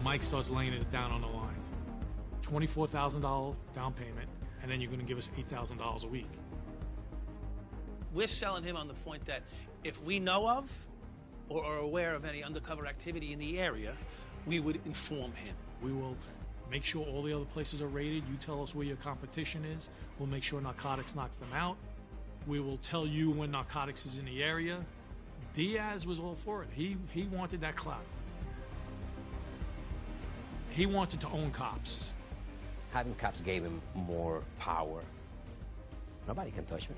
Mike starts laying it down on the line. $24,000 down payment, and then you're going to give us $8,000 a week. We're selling him on the point that if we know of or are aware of any undercover activity in the area, we would inform him. We will make sure all the other places are raided. You tell us where your competition is. We'll make sure narcotics knocks them out. We will tell you when narcotics is in the area. Diaz was all for it. He wanted that clout. He wanted to own cops. Having cops gave him more power. Nobody can touch me.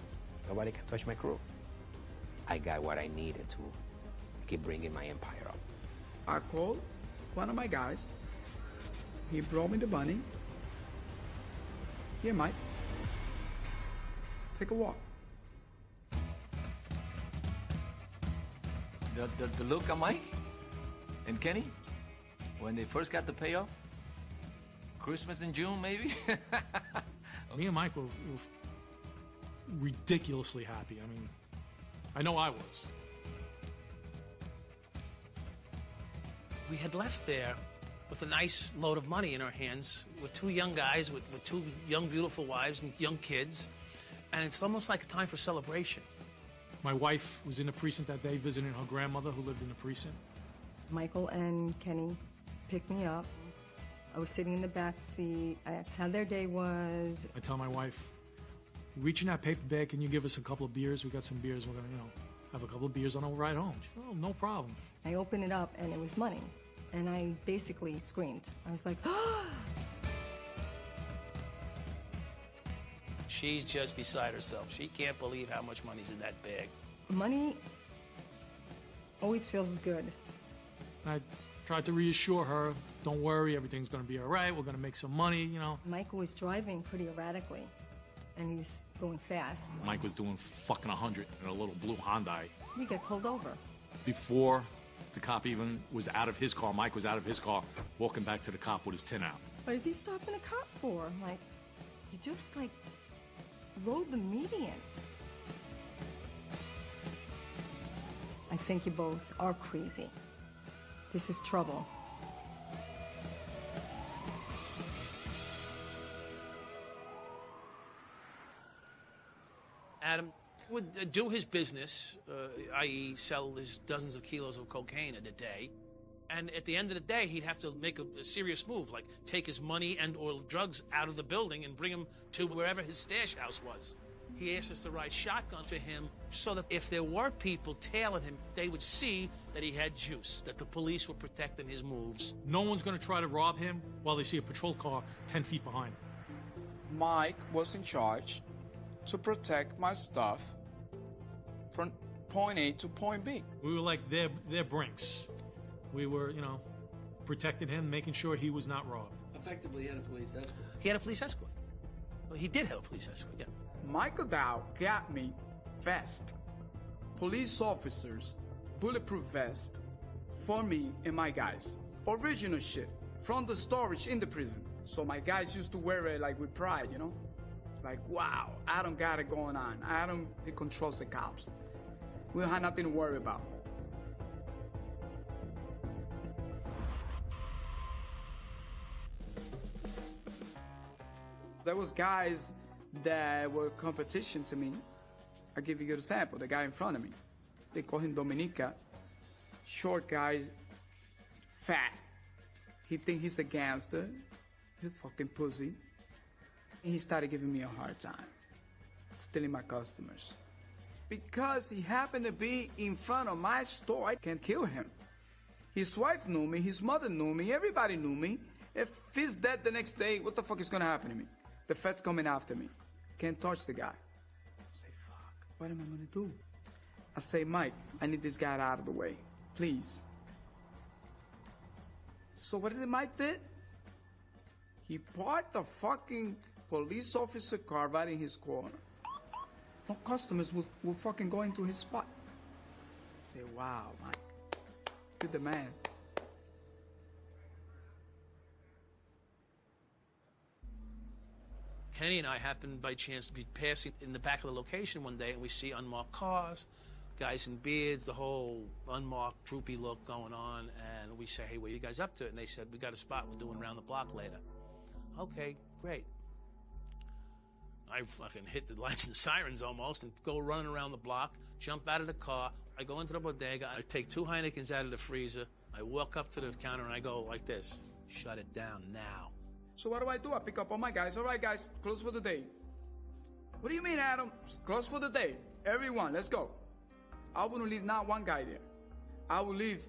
Nobody can touch my crew. I got what I needed to keep bringing my empire up. I called one of my guys. He brought me the money. Here, Mike. Take a walk. The look of Mike and Kenny, when they first got the payoff, Christmas in June, maybe? Me and Mike were ridiculously happy. I mean, I know I was. We had left there with a nice load of money in our hands, with 2 young guys, with 2 young, beautiful wives and young kids, and it's almost like a time for celebration. My wife was in the precinct that day visiting her grandmother who lived in the precinct. Michael and Kenny picked me up. I was sitting in the back seat. I asked how their day was. I tell my wife, reach in that paper bag, can you give us a couple of beers? We got some beers, we're gonna, have a couple of beers on our ride home. She said, oh, no problem. I opened it up and it was money. And I basically screamed. I was like, oh! She's just beside herself. She can't believe how much money's in that bag. Money always feels good. I tried to reassure her, don't worry, everything's going to be all right. We're going to make some money, Michael was driving pretty erratically, and he was going fast. Mike was doing fucking 100 in a little blue Hyundai. We got pulled over. Before The cop even was out of his car. Mike was out of his car, walking back to the cop with his tin out. What is he stopping a cop for? Like, you just, like, rode the median. I think you both are crazy. This is trouble. Adam would do his business, i.e. sell his dozens of kilos of cocaine in a day. And at the end of the day, he'd have to make a serious move, like take his money and or drugs out of the building and bring them to wherever his stash house was. He asked us to ride shotgun for him so that if there were people tailing him, they would see that he had juice, that the police were protecting his moves. No one's going to try to rob him while they see a patrol car 10 feet behind. Mike was in charge to protect my stuff from point A to point B. We were like their Brinks. We were, you know, protecting him, making sure he was not robbed. Effectively, he had a police escort. He had a police escort. Well, he did have a police escort, yeah. Michael Dow got me vest, police officers, bulletproof vest for me and my guys. Original shit from the storage in the prison. So my guys used to wear it like with pride, you know? Like, wow, Adam got it going on. Adam, he controls the cops. We don't have nothing to worry about. There was guys that were competition to me. I'll give you a good example. The guy in front of me. They call him Dominica. Short guy, fat. He think he's a gangster. He's a fucking pussy. He started giving me a hard time. Stealing my customers. Because he happened to be in front of my store, I can kill him. His wife knew me, his mother knew me, everybody knew me. If he's dead the next day, what the fuck is gonna happen to me? The feds coming after me. Can't touch the guy. I say, fuck, what am I gonna do? I say, Mike, I need this guy out of the way, please. So what did Mike did? He parked the fucking police officer car right in his corner. No customers will fucking go into his spot. I say, wow, Mike, you're the man. Kenny and I happened by chance to be passing in the back of the location one day, and we see unmarked cars, guys in beards, the whole unmarked, droopy look going on, and we say, hey, what are you guys up to? And they said, we got a spot, we're doing around the block later. Okay, great. I fucking hit the lights and sirens almost and go running around the block, jump out of the car. I go into the bodega, I take 2 Heinekens out of the freezer, I walk up to the counter and I go like this, shut it down now. So what do? I pick up all my guys. All right, guys, close for the day. What do you mean, Adam? Close for the day. Everyone, let's go. I wouldn't leave not one guy there. I would leave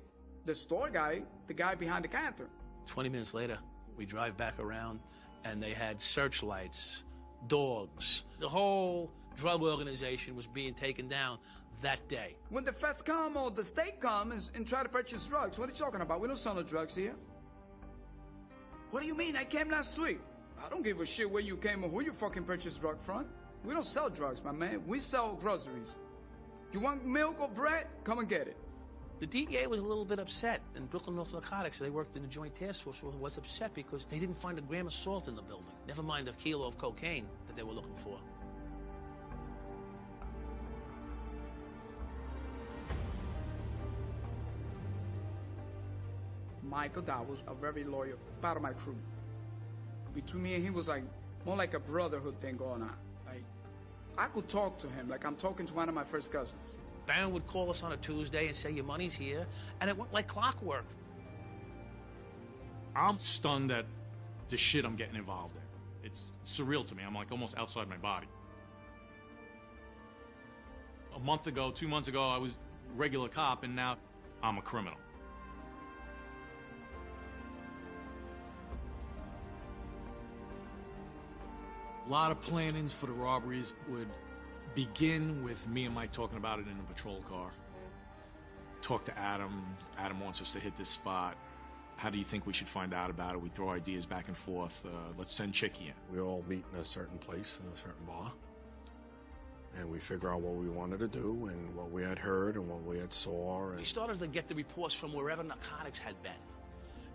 the store guy, the guy behind the counter. 20 minutes later, we drive back around, and they had searchlights, dogs. The whole drug organization was being taken down that day. When the feds come or the state comes and try to purchase drugs, what are you talking about? We don't sell no drugs here. What do you mean? I came last week. I don't give a shit where you came or who you fucking purchased drug from. We don't sell drugs, my man. We sell groceries. You want milk or bread? Come and get it. The DEA was a little bit upset, and Brooklyn North Narcotics, they worked in the Joint Task Force, was upset because they didn't find a gram of salt in the building. Never mind a kilo of cocaine that they were looking for. Michael Dow was a very loyal part of my crew. Between me and him was like more like a brotherhood thing going on. Like I could talk to him like I'm talking to one of my first cousins. Baron would call us on a Tuesday and say, your money's here, and it went like clockwork. I'm stunned at the shit I'm getting involved in. It's surreal to me. I'm like almost outside my body. A month ago, 2 months ago, I was a regular cop, and now I'm a criminal. A lot of plannings for the robberies would begin with me and Mike talking about it in a patrol car. Talk to Adam. Adam wants us to hit this spot. How do you think we should find out about it? We throw ideas back and forth. Let's send Chicky in. We all meet in a certain place, in a certain bar. and we figure out what we wanted to do and what we had heard and what we had saw. And We started to get the reports from wherever narcotics had been.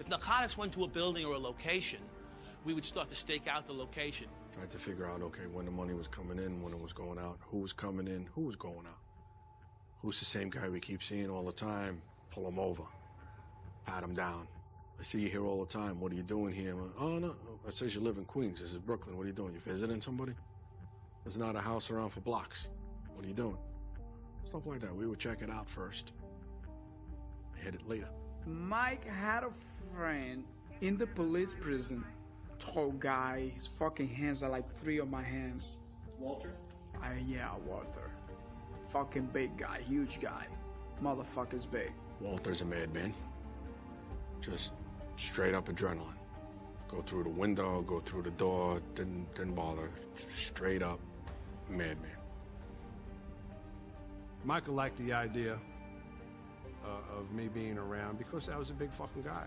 If narcotics went to a building or a location, we would start to stake out the location. tried to figure out, okay, when the money was coming in, when it was going out, who was coming in, who was going out. Who's the same guy we keep seeing all the time? Pull him over, pat him down. I see you here all the time. What are you doing here? Oh, no. It says you live in Queens. This is Brooklyn. What are you doing? You visiting somebody? There's not a house around for blocks. What are you doing? Stuff like that. We would check it out first. Hit it later. Mike had a friend in the police prison. Tall guy. His fucking hands are like 3 of my hands. Walter? Yeah, Walter. Fucking big guy. Huge guy. Motherfucker's big. Walter's a madman. Just straight up adrenaline. Go through the window, go through the door, didn't bother. Straight up madman. Michael liked the idea of me being around because I was a big fucking guy.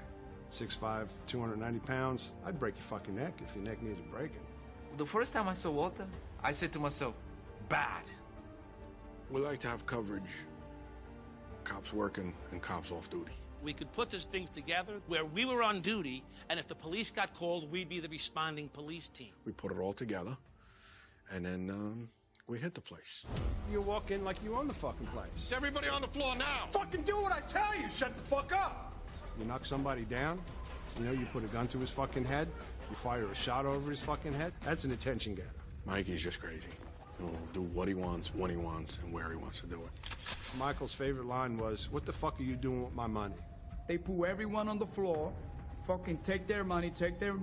6'5", 290 pounds. I'd break your fucking neck if your neck needed breaking. The first time I saw Walter, I said to myself, bad. We like to have coverage. Cops working and cops off duty. We could put these things together where we were on duty, and if the police got called, we'd be the responding police team. We put it all together, and then we hit the place. You walk in like you own the fucking place. Everybody on the floor now! Fucking do what I tell you! Shut the fuck up! You knock somebody down, you put a gun to his fucking head, you fire a shot over his fucking head, that's an attention getter. Mikey's just crazy. He'll do what he wants, when he wants, and where he wants to do it. Michael's favorite line was, "What the fuck are you doing with my money?" They put everyone on the floor, fucking take their money, take their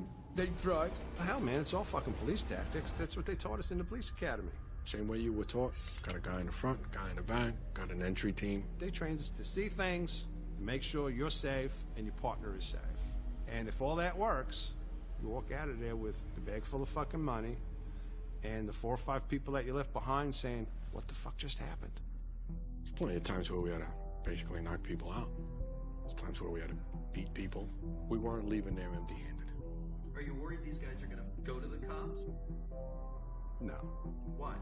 drugs. Hell, man, it's all fucking police tactics. That's what they taught us in the police academy. Same way you were taught. Got a guy in the front, guy in the back, got an entry team. They trained us to see things, make sure you're safe and your partner is safe. And if all that works, you walk out of there with the bag full of fucking money and the 4 or 5 people that you left behind saying, "What the fuck just happened?" There's plenty of times where we had to basically knock people out. There's times where we had to beat people. We weren't leaving there empty-handed. Are you worried these guys are gonna go to the cops? No. Why?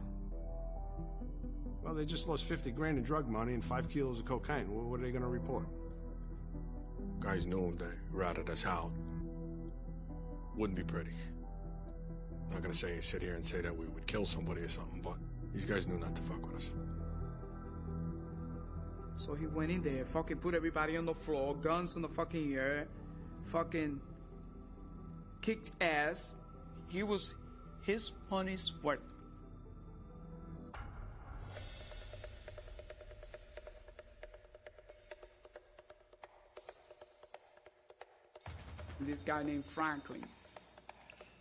Well, they just lost 50 grand in drug money and 5 kilos of cocaine. What are they gonna report? Guys knew they ratted us out. Wouldn't be pretty. Not gonna sit here and say that we would kill somebody or something, but these guys knew not to fuck with us. So he went in there, fucking put everybody on the floor, guns in the fucking air, fucking kicked ass. He was his money's worth. This guy named Franklin,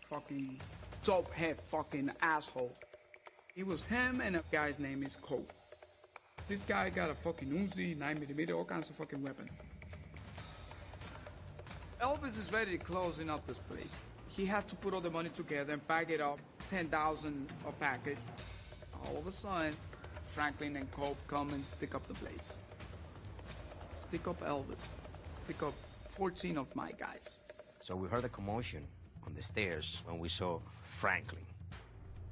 fucking dope head fucking asshole. It was him and a guy's name is Cole. This guy got a fucking Uzi, 9mm, all kinds of fucking weapons. Elvis is ready to closing up this place. He had to put all the money together and pack it up, 10,000 a package. All of a sudden, Franklin and Cope come and stick up the place. Stick up Elvis. Stick up 14 of my guys. So we heard a commotion on the stairs when we saw Franklin.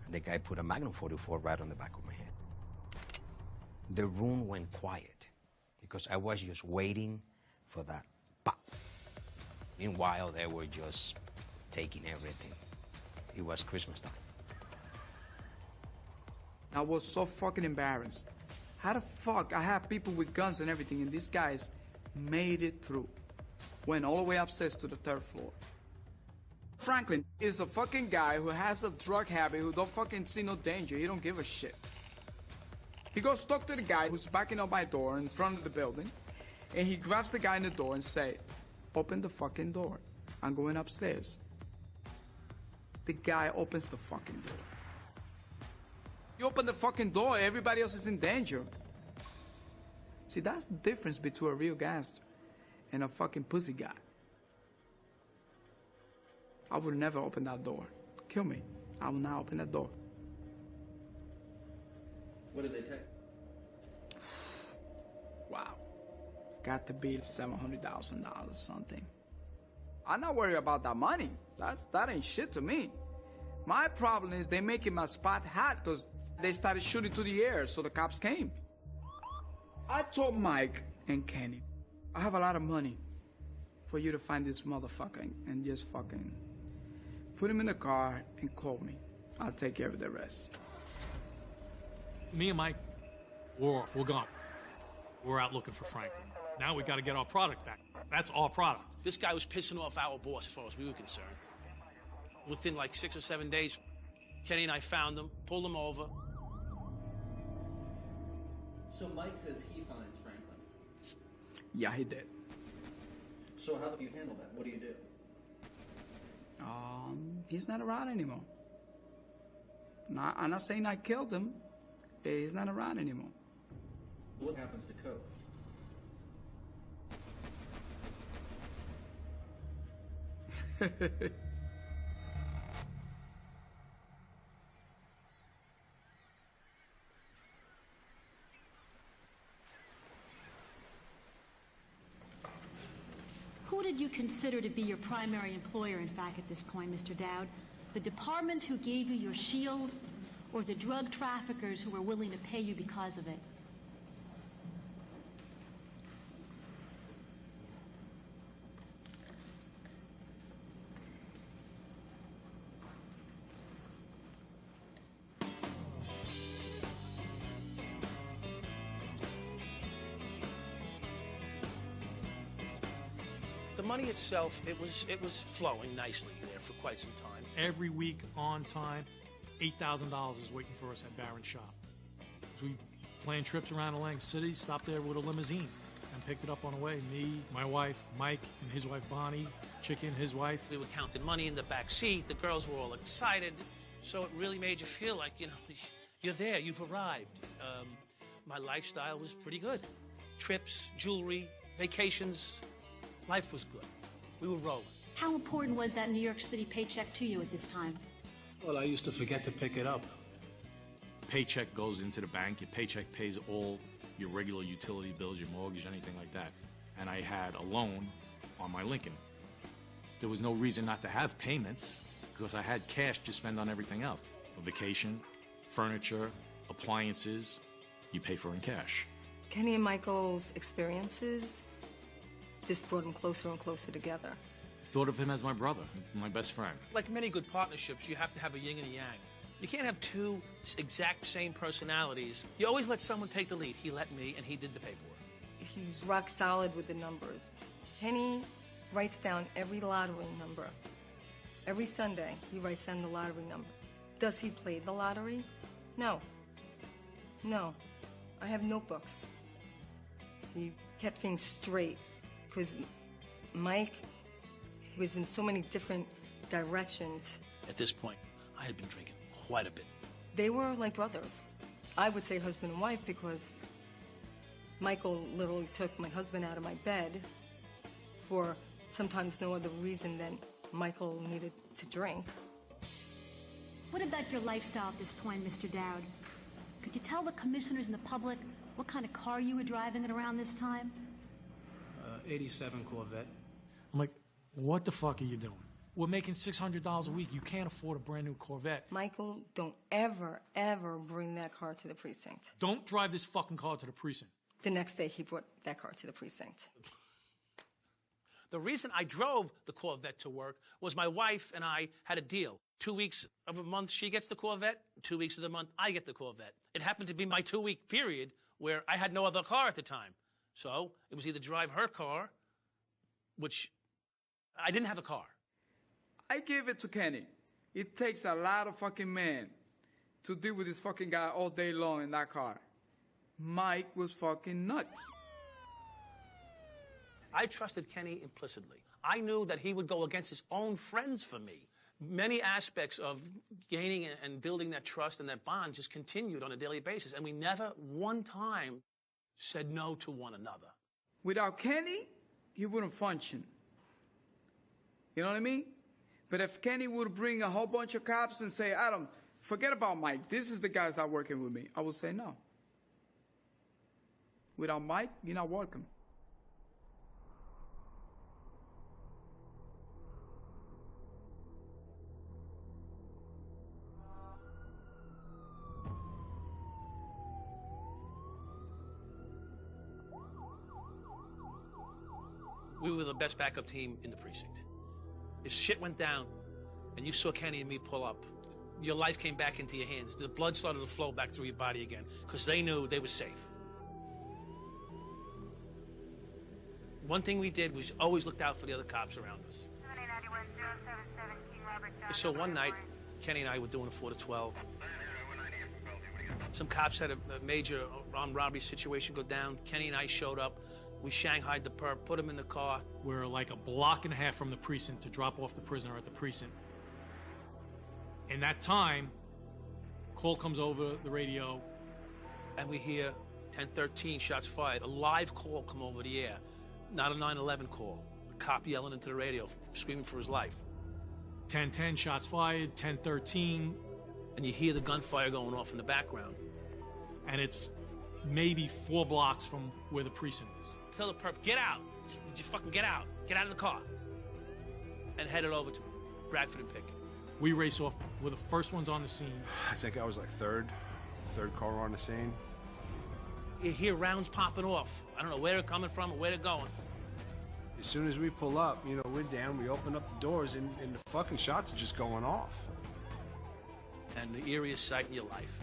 And the guy put a Magnum 44 right on the back of my head. The room went quiet because I was just waiting for that pop. Meanwhile, they were just taking everything. It was Christmas time. I was so fucking embarrassed. How the fuck I have people with guns and everything and these guys made it through. Went all the way upstairs to the 3rd floor. Franklin is a fucking guy who has a drug habit, who don't fucking see no danger. He don't give a shit. He goes talk to the guy who's backing up my door in front of the building, and he grabs the guy in the door and say, "Open the fucking door. I'm going upstairs." The guy opens the fucking door. You open the fucking door, everybody else is in danger. See, that's the difference between a real gangster and a fucking pussy guy. I would never open that door. Kill me. I will not open that door. What did they take? Wow. Got to be $700,000 something. I'm not worried about that money. That ain't shit to me. My problem is they making my spot hot because they started shooting to the air, so the cops came. I told Mike and Kenny, I have a lot of money for you to find this motherfucker and just fucking put him in the car and call me. I'll take care of the rest. Me and Mike, we're off. We're gone. We're out looking for Franklin. Now we got to get our product back. That's our product. This guy was pissing off our boss as far as we were concerned. Within like 6 or 7 days, Kenny and I found him, pulled him over. So Mike says he finds Franklin. Yeah, he did. So how do you handle that? What do you do? He's not around anymore. I'm not saying I killed him. He's not around anymore. What happens to coke? Who did you consider to be your primary employer, in fact, at this point, Mr. Dowd? The department who gave you your shield, or the drug traffickers who were willing to pay you because of it? The money itself, it was flowing nicely there for quite some time. Every week, on time, $8,000 is waiting for us at Barron's shop. So we planned trips around Atlantic City, stopped there with a limousine, and picked it up on the way. Me, my wife, Mike, and his wife Bonnie, Chicken, his wife. We were counting money in the back seat. The girls were all excited. So it really made you feel like, you know, you're there, you've arrived. My lifestyle was pretty good. Trips, jewelry, vacations. Life was good. We were rolling. How important was that New York City paycheck to you at this time? Well, I used to forget to pick it up. Paycheck goes into the bank. Your paycheck pays all your regular utility bills, your mortgage, anything like that. And I had a loan on my Lincoln. There was no reason not to have payments because I had cash to spend on everything else. A vacation, furniture, appliances, you pay for in cash. Kenny and Michael's experiences just brought them closer and closer together. Thought of him as my brother, my best friend. Like many good partnerships, you have to have a yin and a yang. You can't have two exact same personalities. You always let someone take the lead. He let me, and he did the paperwork. He's rock solid with the numbers. Kenny writes down every lottery number. Every Sunday, he writes down the lottery numbers. Does he play the lottery? No. No. I have notebooks. He kept things straight, because Mike, he was in so many different directions. At this point, I had been drinking quite a bit. They were like brothers. I would say husband and wife because Michael literally took my husband out of my bed for sometimes no other reason than Michael needed to drink. What about your lifestyle at this point, Mr. Dowd? Could you tell the commissioners and the public what kind of car you were driving at around this time? 87 Corvette. I'm like, what the fuck are you doing? We're making $600 a week. You can't afford a brand new Corvette. Michael, don't ever, ever bring that car to the precinct. Don't drive this fucking car to the precinct. The next day, he brought that car to the precinct. The reason I drove the Corvette to work was my wife and I had a deal. 2 weeks of a month, she gets the Corvette. 2 weeks of the month, I get the Corvette. It happened to be my 2-week period where I had no other car at the time. So it was either drive her car, which I didn't have a car. I gave it to Kenny. It takes a lot of fucking men to deal with this fucking guy all day long in that car. Mike was fucking nuts. I trusted Kenny implicitly. I knew that he would go against his own friends for me. Many aspects of gaining and building that trust and that bond just continued on a daily basis, and we never one time said no to one another. Without Kenny, he wouldn't function. You know what I mean? But if Kenny would bring a whole bunch of cops and say, Adam, forget about Mike. This is the guys that are working with me. I would say no. Without Mike, you're not welcome. We were the best backup team in the precinct. If shit went down and you saw Kenny and me pull up, your life came back into your hands. The blood started to flow back through your body again because they knew they were safe. One thing we did was always looked out for the other cops around us. So one night, Kenny and I were doing a 4 to 12. Some cops had a major armed robbery situation go down. Kenny and I showed up. We shanghaied the perp, put him in the car. We're like a block and a half from the precinct to drop off the prisoner at the precinct. In that time, call comes over the radio. And we hear 10-13 shots fired. A live call come over the air. Not a 9/11 call. A cop yelling into the radio, screaming for his life. 10-10 shots fired, 10-13. And you hear the gunfire going off in the background. And it's maybe 4 blocks from where the precinct is. Tell the perp, get out. Just fucking get out. Get out of the car. And headed over to Bradford and Pickett. We race off. We're the first ones on the scene. I think I was like third car on the scene. You hear rounds popping off. I don't know where they're coming from or where they're going. As soon as we pull up, you know, we're down, we open up the doors, and the fucking shots are just going off. And the eeriest sight in your life.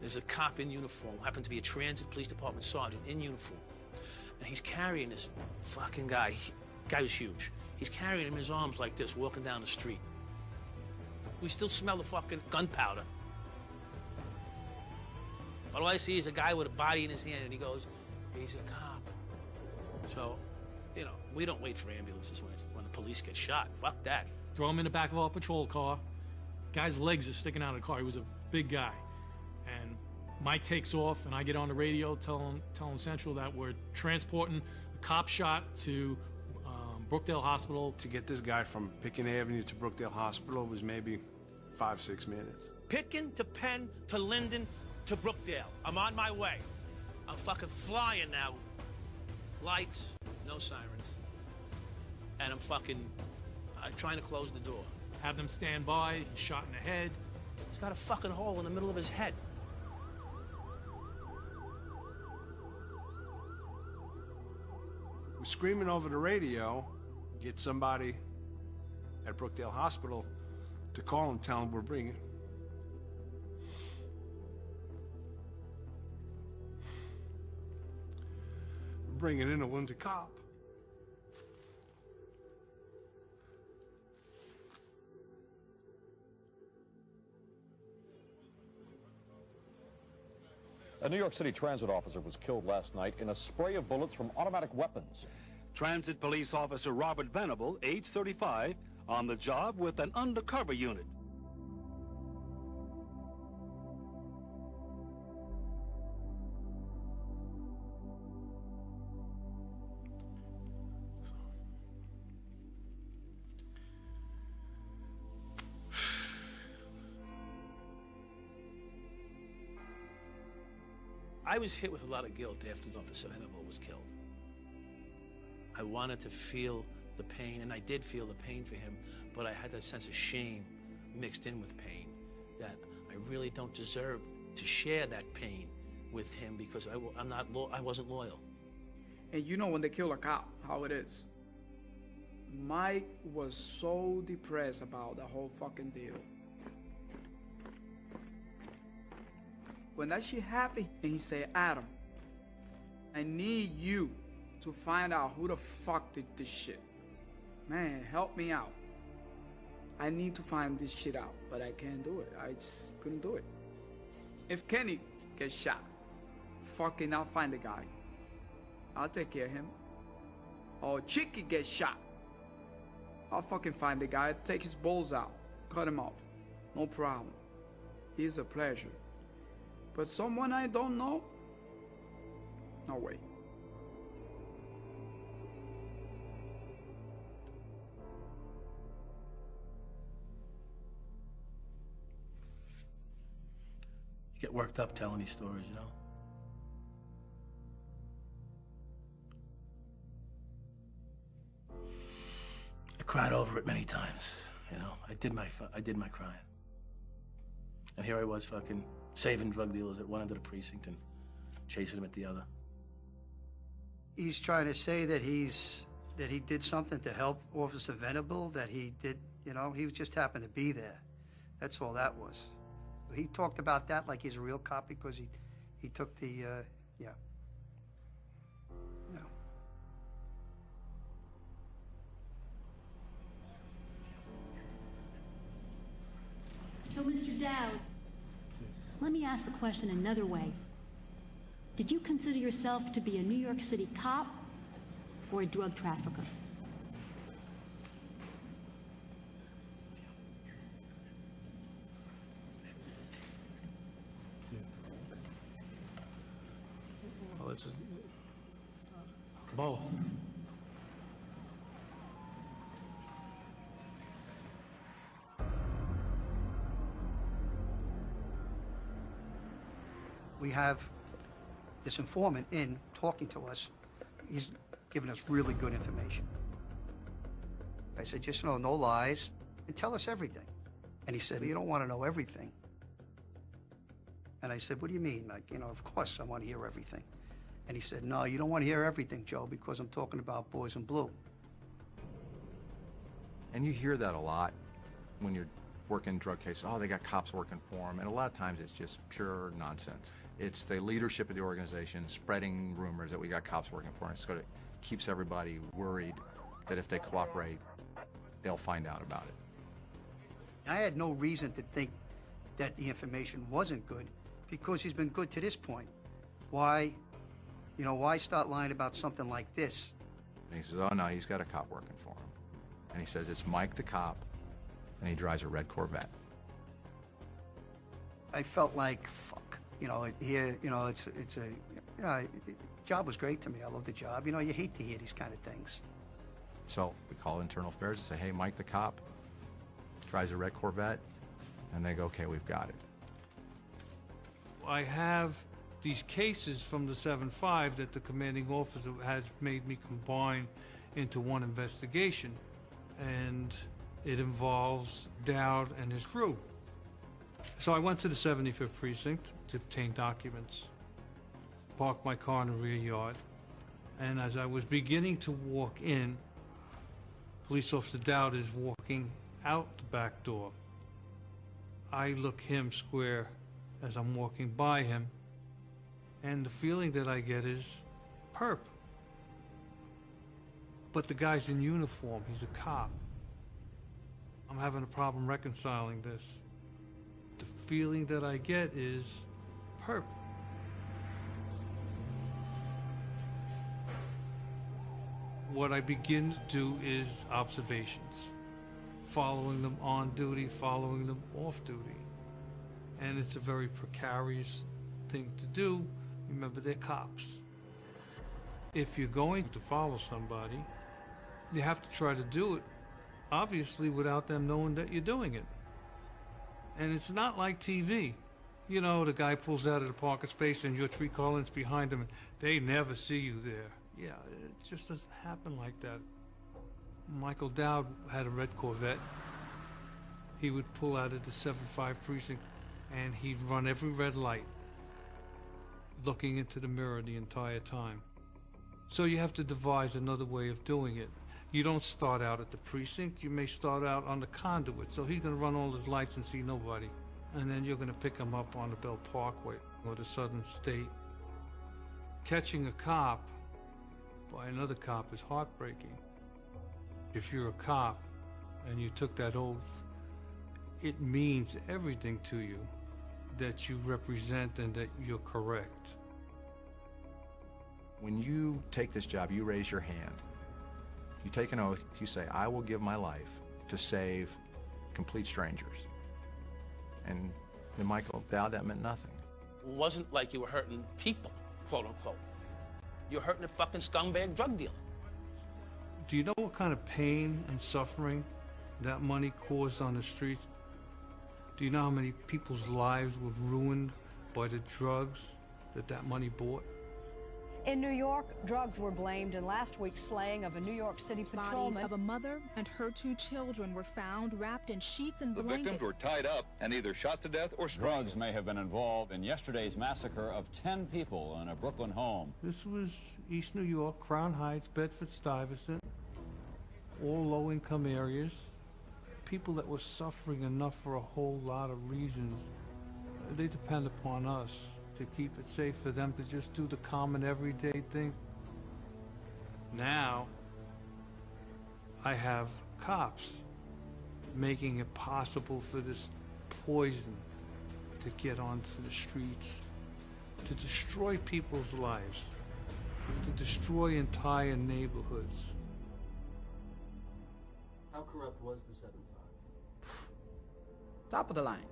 There's a cop in uniform, who happened to be a transit police department sergeant in uniform. And he's carrying this fucking guy. Guy was huge. He's carrying him in his arms like this, walking down the street. We still smell the fucking gunpowder. But all I see is a guy with a body in his hand, and he goes, he's a cop. So, you know, we don't wait for ambulances when the police get shot. Fuck that. Throw him in the back of our patrol car. Guy's legs are sticking out of the car. He was a big guy. And Mike takes off, and I get on the radio telling Central that we're transporting a cop shot to Brookdale Hospital. To get this guy from Pitkin Avenue to Brookdale Hospital was maybe 5-6 minutes. Pitkin to Penn to Linden to Brookdale. I'm on my way. I'm fucking flying now. Lights, no sirens. And I'm trying to close the door. Have them stand by, he's shot in the head. He's got a fucking hole in the middle of his head. We're screaming over the radio, get somebody at Brookdale Hospital to call and tell them we're bringing in a wounded cop. A New York City transit officer was killed last night in a spray of bullets from automatic weapons. Transit police officer Robert Venable, age 35, on the job with an undercover unit. I was hit with a lot of guilt after Officer Venable was killed. I wanted to feel the pain, and I did feel the pain for him, but I had that sense of shame mixed in with pain, that I really don't deserve to share that pain with him because I wasn't loyal. And you know when they kill a cop, how it is. Mike was so depressed about the whole fucking deal. When that shit happened, and he said, Adam, I need you to find out who the fuck did this shit. Man, help me out. I need to find this shit out, but I can't do it. I just couldn't do it. If Kenny gets shot, fucking I'll find the guy. I'll take care of him. Or Chicky gets shot, I'll fucking find the guy, take his balls out, cut him off. No problem. It's a pleasure. But someone I don't know? No way. You get worked up telling these stories, you know? I cried over it many times, you know? I did my crying. And here I was fucking saving drug dealers at one end of the precinct and chasing them at the other. He's trying to say that he's that he did something to help Officer Venable, that he did, you know, he just happened to be there. That's all that was. He talked about that like he's a real cop because he took the, yeah. No. So, Mr. Dowd, let me ask the question another way. Did you consider yourself to be a New York City cop or a drug trafficker? Well, it's both. We have this informant in talking to us. He's giving us really good information. I said, just no lies, and tell us everything. And he said, you don't want to know everything. And I said, what do you mean? Like, you know, of course I want to hear everything. And he said, no, you don't want to hear everything, Joe, because I'm talking about Boys in Blue. And you hear that a lot when you're working drug cases. Oh, they got cops working for them. And a lot of times it's just pure nonsense. It's the leadership of the organization spreading rumors that we got cops working for them. It keeps everybody worried that if they cooperate, they'll find out about it. I had no reason to think that the information wasn't good because he's been good to this point. Why, you know, why start lying about something like this? And he says, oh no, he's got a cop working for him. And he says, it's Mike the cop, and he drives a red Corvette. I felt like, fuck, you know, here, you know, it's a, you know, the job was great to me. I love the job. You know, you hate to hear these kind of things. So we call internal affairs and say, hey, Mike the cop drives a red Corvette, and they go, okay, we've got it. I have these cases from the 7-5 that the commanding officer has made me combine into one investigation, and it involves Dowd and his crew. So I went to the 75th precinct to obtain documents, parked my car in the rear yard, and as I was beginning to walk in, Police Officer Dowd is walking out the back door. I look him square as I'm walking by him, and the feeling that I get is perp. But the guy's in uniform, he's a cop. I'm having a problem reconciling this. The feeling that I get is perp. What I begin to do is observations, following them on duty, following them off duty. And it's a very precarious thing to do. Remember, they're cops. If you're going to follow somebody, you have to try to do it, obviously, without them knowing that you're doing it. And it's not like TV. You know, the guy pulls out of the parking space and you're 3 car lengths behind him and they never see you there. Yeah, it just doesn't happen like that. Michael Dowd had a red Corvette. He would pull out of the 7-5 precinct and he'd run every red light, looking into the mirror the entire time. So you have to devise another way of doing it. You don't start out at the precinct, you may start out on the conduit. So he's gonna run all his lights and see nobody. And then you're gonna pick him up on the Bell Parkway or the Southern State. Catching a cop by another cop is heartbreaking. If you're a cop and you took that oath, it means everything to you that you represent and that you're correct. When you take this job, you raise your hand. You take an oath, you say, I will give my life to save complete strangers. And to Michael Dowd, that meant nothing. It wasn't like you were hurting people, quote unquote. You're hurting a fucking scumbag drug dealer. Do you know what kind of pain and suffering that money caused on the streets? Do you know how many people's lives were ruined by the drugs that money bought? In New York, drugs were blamed in last week's slaying of a New York City patrolman. Bodies of a mother and her 2 children were found wrapped in sheets and blankets. The victims were tied up and either shot to death or strangled. Drugs may have been involved in yesterday's massacre of 10 people in a Brooklyn home. This was East New York, Crown Heights, Bedford-Stuyvesant. all low-income areas, people that were suffering enough for a whole lot of reasons. They depend upon us to keep it safe for them to just do the common everyday thing. Now, I have cops making it possible for this poison to get onto the streets, to destroy people's lives, to destroy entire neighborhoods. How corrupt was the 7-5? Top of the line.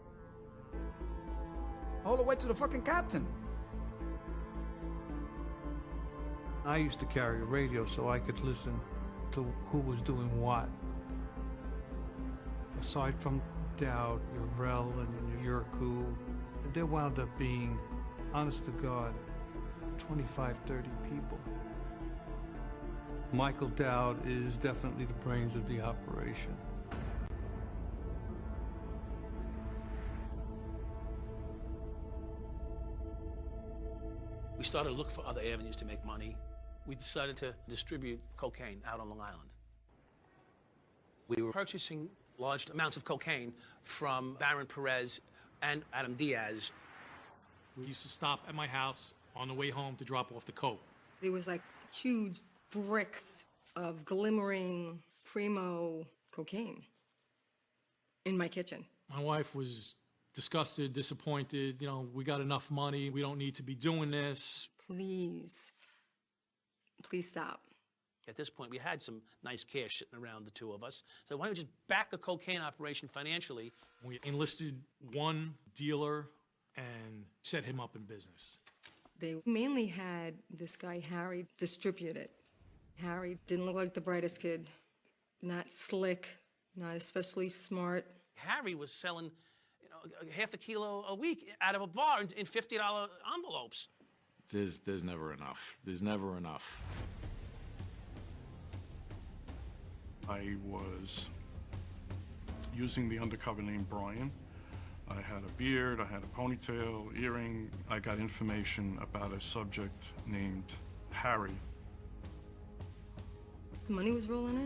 All the way to the fucking captain. I used to carry a radio so I could listen to who was doing what. Aside from Dowd, Urel, and Yurku, there wound up being, honest to God, 25, 30 people. Michael Dowd is definitely the brains of the operation. We started to look for other avenues to make money. We decided to distribute cocaine out on Long Island. We were purchasing large amounts of cocaine from Baron Perez and Adam Diaz. We used to stop at my house on the way home to drop off the coke. It was like huge bricks of glimmering primo cocaine in my kitchen. My wife was disgusted, disappointed. You know, we got enough money. We don't need to be doing this. Please stop. At this point, we had some nice cash sitting around the two of us. So why don't we just back a cocaine operation financially? We enlisted one dealer and set him up in business. They mainly had this guy, Harry, distribute it. Harry didn't look like the brightest kid, not slick, not especially smart. Harry was selling, half a kilo a week out of a bar in $50 envelopes. There's never enough. There's never enough. I was using the undercover name Brian. I had a beard, I had a ponytail, earring. I got information about a subject named Harry. The money was rolling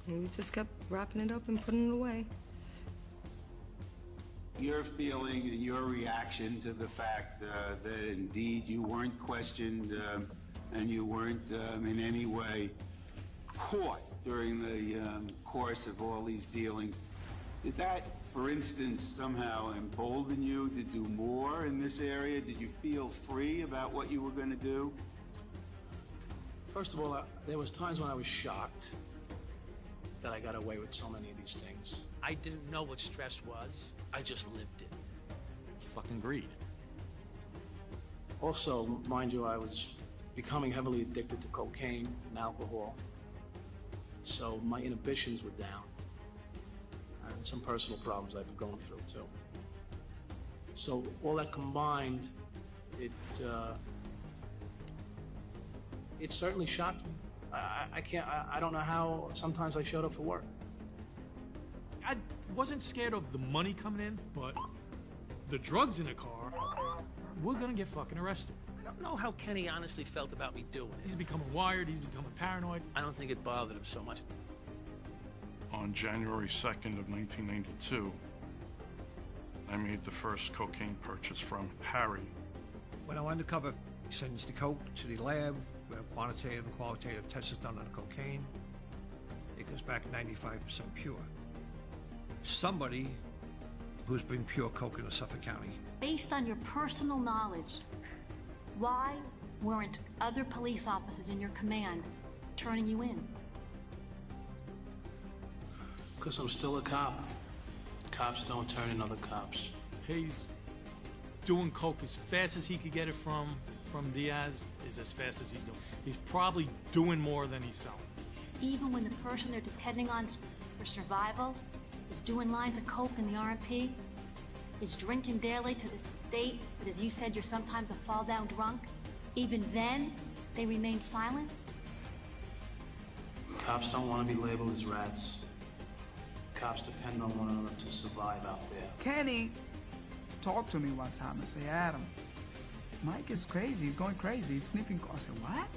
in. He just kept wrapping it up and putting it away. Your feeling and your reaction to the fact that indeed you weren't questioned and you weren't in any way caught during the course of all these dealings, did that, for instance, somehow embolden you to do more in this area? Did you feel free about what you were going to do? First of all, there was times when I was shocked that I got away with so many of these things. I didn't know what stress was. I just lived it. Fucking greed. Also, mind you, I was becoming heavily addicted to cocaine and alcohol. So my inhibitions were down. And some personal problems I've been going through, too. So all that combined, it certainly shocked me. I don't know how sometimes I showed up for work. I wasn't scared of the money coming in, but the drugs in the car, we're gonna get fucking arrested. I don't know how Kenny honestly felt about me doing it. He's becoming wired, he's becoming paranoid. I don't think it bothered him so much. On January 2nd of 1992, I made the first cocaine purchase from Harry. When I went undercover, he sends the coke to the lab, where quantitative and qualitative tests is done on the cocaine. It comes back 95% pure. Somebody who's been pure coke in Suffolk County. Based on your personal knowledge, why weren't other police officers in your command turning you in? Because I'm still a cop. Cops don't turn in other cops. He's doing coke as fast as he could get it from Diaz is as fast as he's doing. He's probably doing more than he's selling. Even when the person they're depending on for survival is doing lines of coke in the R&P, is drinking daily to the state that, as you said, you're sometimes a fall-down drunk, even then, they remain silent? Cops don't want to be labeled as rats. Cops depend on one another to survive out there. Kenny talked to me one time and said, Adam, Mike is crazy. He's going crazy. He's sniffing. I said, what?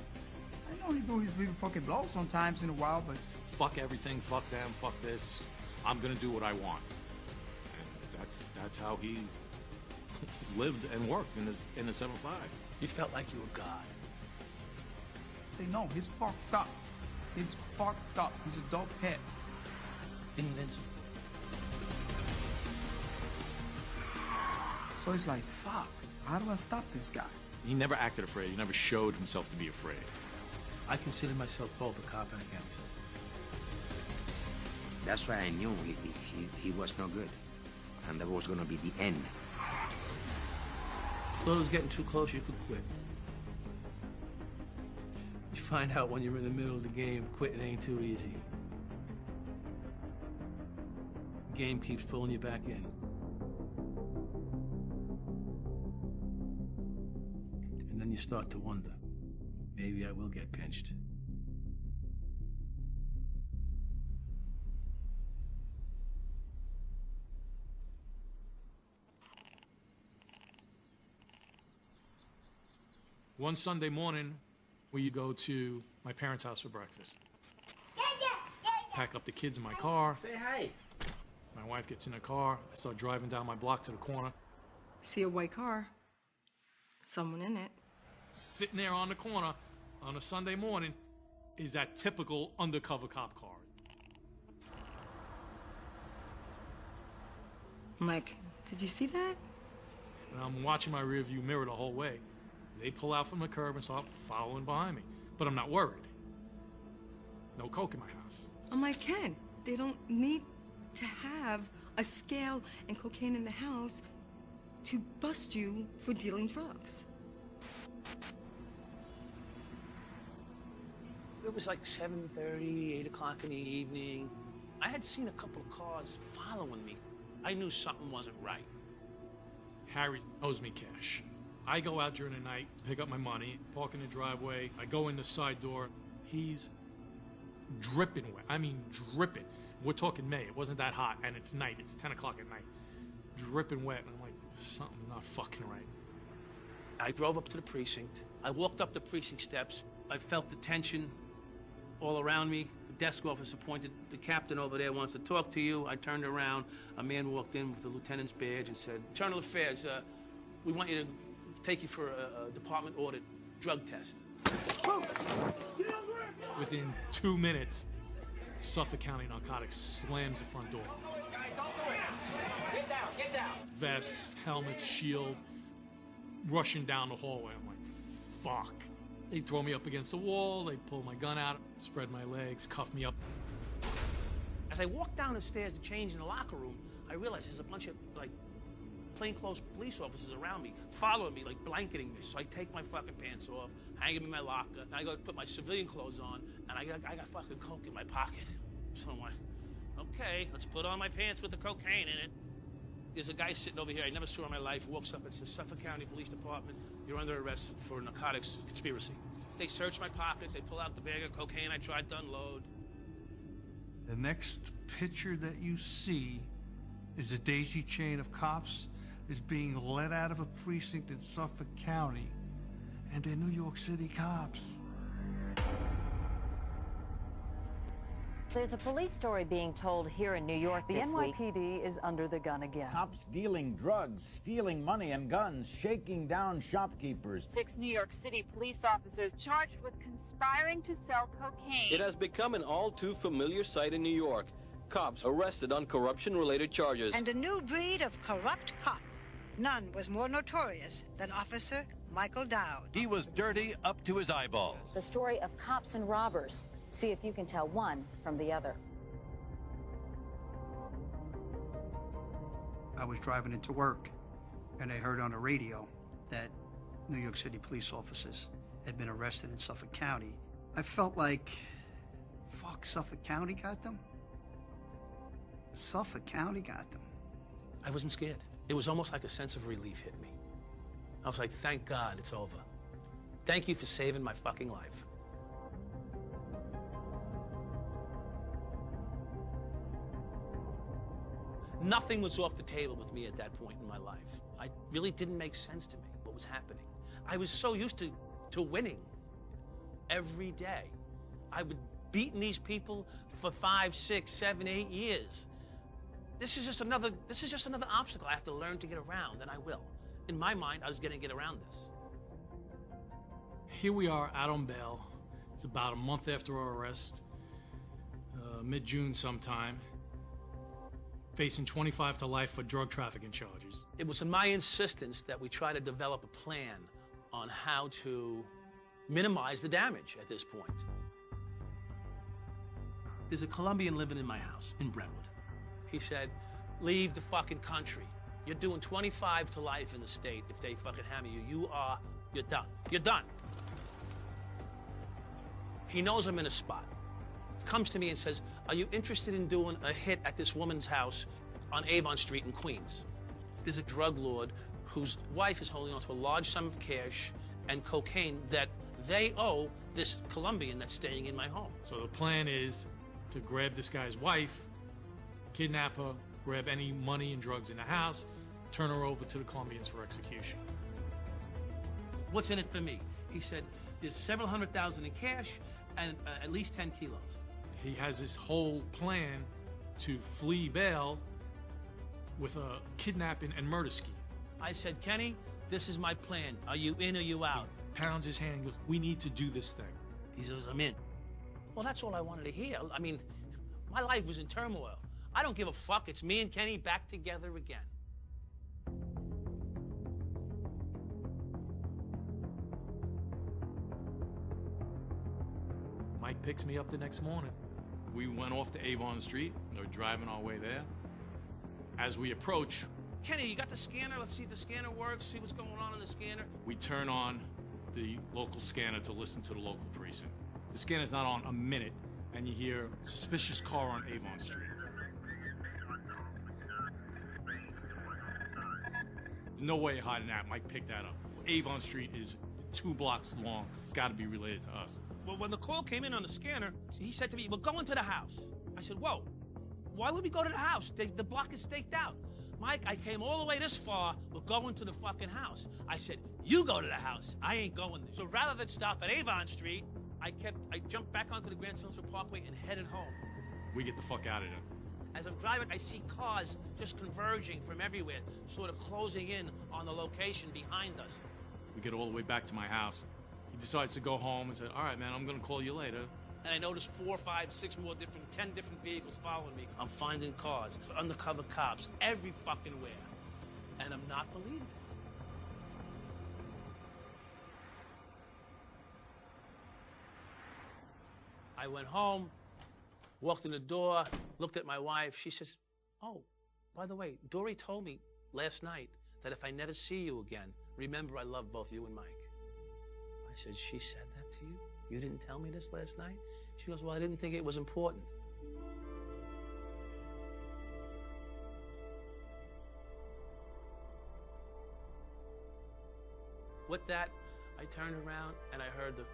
I know know he do his little fucking blow sometimes in a while, but... Fuck everything, fuck them, fuck this. I'm gonna do what I want. And that's how he lived and worked in the 7-5. You felt like you were God. Say, no, he's fucked up. He's fucked up. He's a dope head. Invincible. So it's like, fuck, how do I stop this guy? He never acted afraid. He never showed himself to be afraid. I consider myself both a cop and a gangster. That's why I knew he was no good. And that was going to be the end. Thought it was getting too close, you could quit. You find out when you're in the middle of the game, quitting ain't too easy. The game keeps pulling you back in. And then you start to wonder, maybe I will get pinched. One Sunday morning, we go to my parents' house for breakfast. Pack up the kids in my car. Say hi. My wife gets in the car. I start driving down my block to the corner. See a white car. Someone in it. Sitting there on the corner on a Sunday morning is that typical undercover cop car. Mike, did you see that? And I'm watching my rearview mirror the whole way. They pull out from the curb and start following behind me. But I'm not worried. No coke in my house. I'm like, Ken, they don't need to have a scale and cocaine in the house to bust you for dealing drugs. It was like 7:30, 8 o'clock in the evening. I had seen a couple of cars following me. I knew something wasn't right. Harry owes me cash. I go out during the night, pick up my money, park in the driveway. I go in the side door. He's dripping wet. I mean, dripping. We're talking May. It wasn't that hot, and it's night. It's 10 o'clock at night. Dripping wet, and I'm like, something's not fucking right. I drove up to the precinct. I walked up the precinct steps. I felt the tension all around me. The desk officer pointed, the captain over there wants to talk to you. I turned around. A man walked in with the lieutenant's badge and said, Internal Affairs, we want you to take you for a department audit drug test. Within 2 minutes, Suffolk County Narcotics slams the front door. Guys, don't do it. Get down, get down. Vest, helmet, shield, rushing down the hallway. I'm like, fuck. They throw me up against the wall, they pull my gun out, spread my legs, cuff me up. As I walked down the stairs to change in the locker room, I realized there's a bunch of, like, plainclothes police officers around me, following me, like blanketing me. So I take my fucking pants off, hang them in my locker, and I go put my civilian clothes on, and I got fucking coke in my pocket. So I'm like, okay, let's put on my pants with the cocaine in it. There's a guy sitting over here I never saw in my life, walks up and says, Suffolk County Police Department, you're under arrest for narcotics conspiracy. They search my pockets, they pull out the bag of cocaine I tried to unload. The next picture that you see is a daisy chain of cops is being let out of a precinct in Suffolk County, and they're New York City cops. There's a police story being told here in New York this week. The NYPD is under the gun again. Cops dealing drugs, stealing money and guns, shaking down shopkeepers. 6 New York City police officers charged with conspiring to sell cocaine. It has become an all too familiar sight in New York. Cops arrested on corruption-related charges. And a new breed of corrupt cop. None was more notorious than Officer Michael Dowd. He was dirty up to his eyeballs. The story of cops and robbers. See if you can tell one from the other. I was driving into work, and I heard on the radio that New York City police officers had been arrested in Suffolk County. I felt like, fuck, Suffolk County got them? Suffolk County got them. I wasn't scared. It was almost like a sense of relief hit me. I was like, thank God it's over. Thank you for saving my fucking life. Nothing was off the table with me at that point in my life. It really didn't make sense to me what was happening. I was so used to winning. every day. I would beat these people for 5, 6, 7, 8 years. This is just another obstacle I have to learn to get around, and I will. In my mind, I was going to get around this. Here we are out on bail. It's about a month after our arrest, mid-June sometime, facing 25 to life for drug trafficking charges. It was my insistence that we try to develop a plan on how to minimize the damage at this point. There's a Colombian living in my house in Brentwood. He said, leave the fucking country. You're doing 25 to life in the state. If they fucking hammer you, you're done. You're done. He knows I'm in a spot. Comes to me and says, are you interested in doing a hit at this woman's house on Avon Street in Queens? There's a drug lord whose wife is holding on to a large sum of cash and cocaine that they owe this Colombian that's staying in my home. So the plan is to grab this guy's wife, kidnap her, grab any money and drugs in the house, turn her over to the Colombians for execution. What's in it for me? He said, there's several $100,000 in cash and at least 10 kilos. He has his whole plan to flee bail with a kidnapping and murder scheme. I said, Kenny, this is my plan. Are you in or you out? He pounds his hand and goes, we need to do this thing. He says, I'm in. Well, that's all I wanted to hear. I mean, my life was in turmoil. I don't give a fuck. It's me and Kenny back together again. Mike picks me up the next morning. We went off to Avon Street. We're driving our way there. As we approach, Kenny, you got the scanner? Let's see if the scanner works, see what's going on in the scanner. we turn on the local scanner to listen to the local precinct. The scanner's not on a minute, and you hear suspicious car on Avon Street. There's no way of hiding that. Mike picked that up. Avon Street is 2 blocks long. It's got to be related to us. Well, when the call came in on the scanner, he said to me, we're going to the house. I said, whoa, why would we go to the house? The block is staked out. Mike, I came all the way this far, we're going to the fucking house. I said, you go to the house, I ain't going there. So rather than stop at Avon Street, I jumped back onto the Grand Central Parkway and headed home. We get the fuck out of there. As I'm driving, I see cars just converging from everywhere, sort of closing in on the location behind us. We get all the way back to my house. He decides to go home and said, all right, man, I'm going to call you later. And I noticed 4, 5, 6 more 10 different vehicles following me. I'm finding cars, undercover cops, every fucking where. And I'm not believing it. I went home, walked in the door, looked at my wife. She says, oh, by the way, Dory told me last night that if I never see you again, remember I love both you and Mike. I said, she said that to you? You didn't tell me this last night? She goes, well, I didn't think it was important. With that, I turned around and I heard the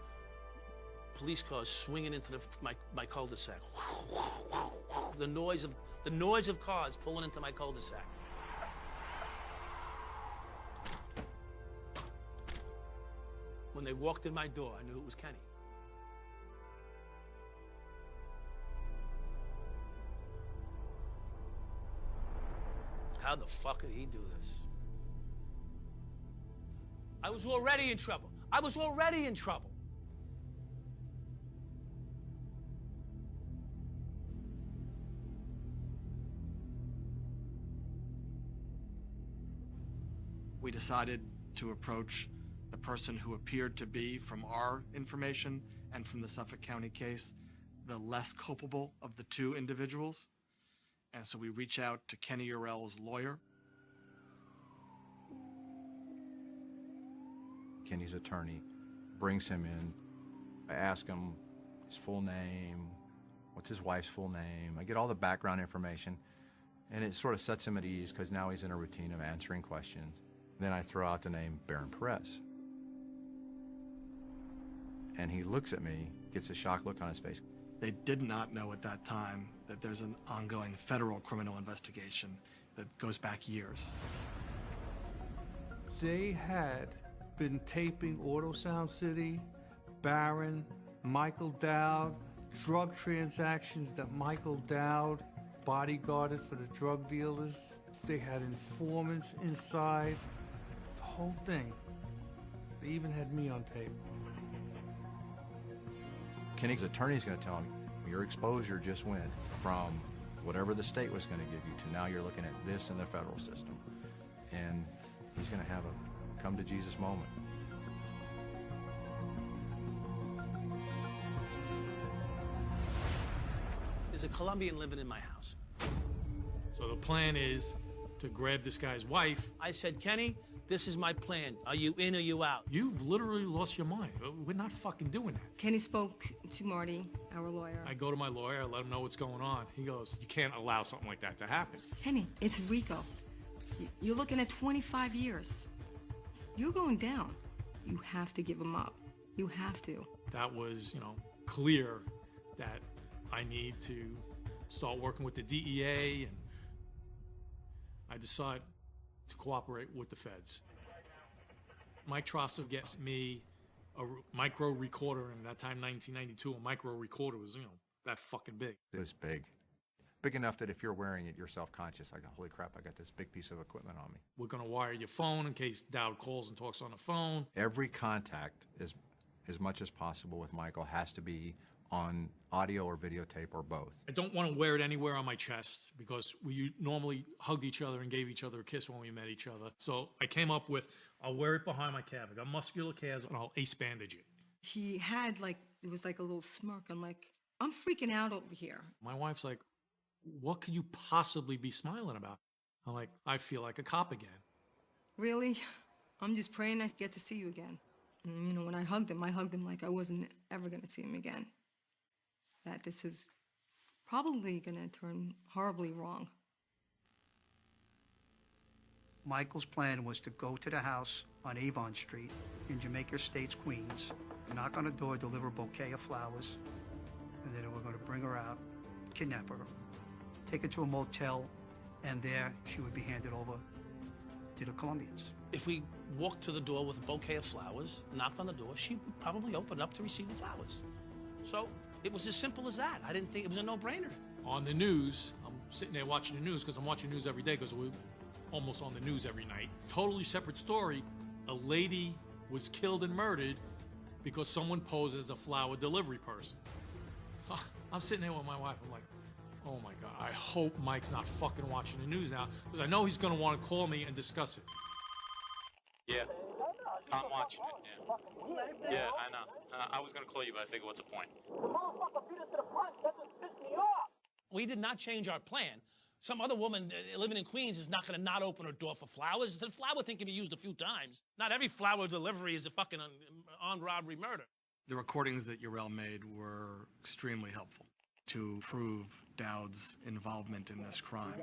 police cars swinging into my cul-de-sac. The noise of cars pulling into my cul-de-sac. When they walked in my door, I knew it was Kenny. How the fuck did he do this? I was already in trouble. I was already in trouble. We decided to approach the person who appeared to be, from our information and from the Suffolk County case, the less culpable of the 2 individuals. And so we reach out to Kenny Urell's lawyer. Kenny's attorney brings him in. I ask him his full name, what's his wife's full name. I get all the background information, and it sort of sets him at ease because now he's in a routine of answering questions. Then I throw out the name Baron Perez. And he looks at me, gets a shocked look on his face. They did not know at that time that there's an ongoing federal criminal investigation that goes back years. They had been taping Auto Sound City, Baron, Michael Dowd, drug transactions that Michael Dowd bodyguarded for the drug dealers. They had informants inside. The whole thing. They even had me on tape. Kenny's attorney's going to tell him, your exposure just went from whatever the state was going to give you to now you're looking at this in the federal system. And he's going to have a come to Jesus moment. There's a Colombian living in my house. So the plan is to grab this guy's wife. I said, Kenny, this is my plan. Are you in or you out? You've literally lost your mind. We're not fucking doing that. Kenny spoke to Marty, our lawyer. I go to my lawyer, I let him know what's going on. He goes, you can't allow something like that to happen. Kenny, it's Rico. You're looking at 25 years. You're going down. You have to give him up. You have to. That was, clear that I need to start working with the DEA, and I decide to cooperate with the feds. Mike Trosso gets me a micro recorder, and at that time, 1992, a micro recorder was, that fucking big. It was big. Big enough that if you're wearing it, you're self-conscious. I go, holy crap, I got this big piece of equipment on me. We're gonna wire your phone in case Dowd calls and talks on the phone. Every contact, as much as possible with Michael, has to be on audio or videotape or both. I don't want to wear it anywhere on my chest because we normally hugged each other and gave each other a kiss when we met each other. So I came up with, I'll wear it behind my calf. I got muscular calves and I'll ace bandage it. He had it was like a little smirk. I'm like, I'm freaking out over here. My wife's like, what could you possibly be smiling about? I'm like, I feel like a cop again. Really? I'm just praying I get to see you again. And, when I hugged him like I wasn't ever going to see him again. That this is probably going to turn horribly wrong. Michael's plan was to go to the house on Avon Street in Jamaica Estates, Queens, knock on the door, deliver a bouquet of flowers, and then we're going to bring her out, kidnap her, take her to a motel, and there she would be handed over to the Colombians. If we walked to the door with a bouquet of flowers, knocked on the door, she would probably open up to receive the flowers. So it was as simple as that. I didn't think it was a no-brainer. On the news, I'm sitting there watching the news because I'm watching news every day because we're almost on the news every night. Totally separate story. A lady was killed and murdered because someone posed as a flower delivery person. So I'm sitting there with my wife. I'm like, oh my God, I hope Mike's not fucking watching the news now because I know he's going to want to call me and discuss it. Yeah, I'm watching it, yeah. Yeah, I know. I was going to call you, but I figured what's the point? We did not change our plan. Some other woman living in Queens is not going to not open her door for flowers. The flower thing can be used a few times. Not every flower delivery is a fucking armed robbery murder. The recordings that Urel made were extremely helpful to prove Dowd's involvement in this crime.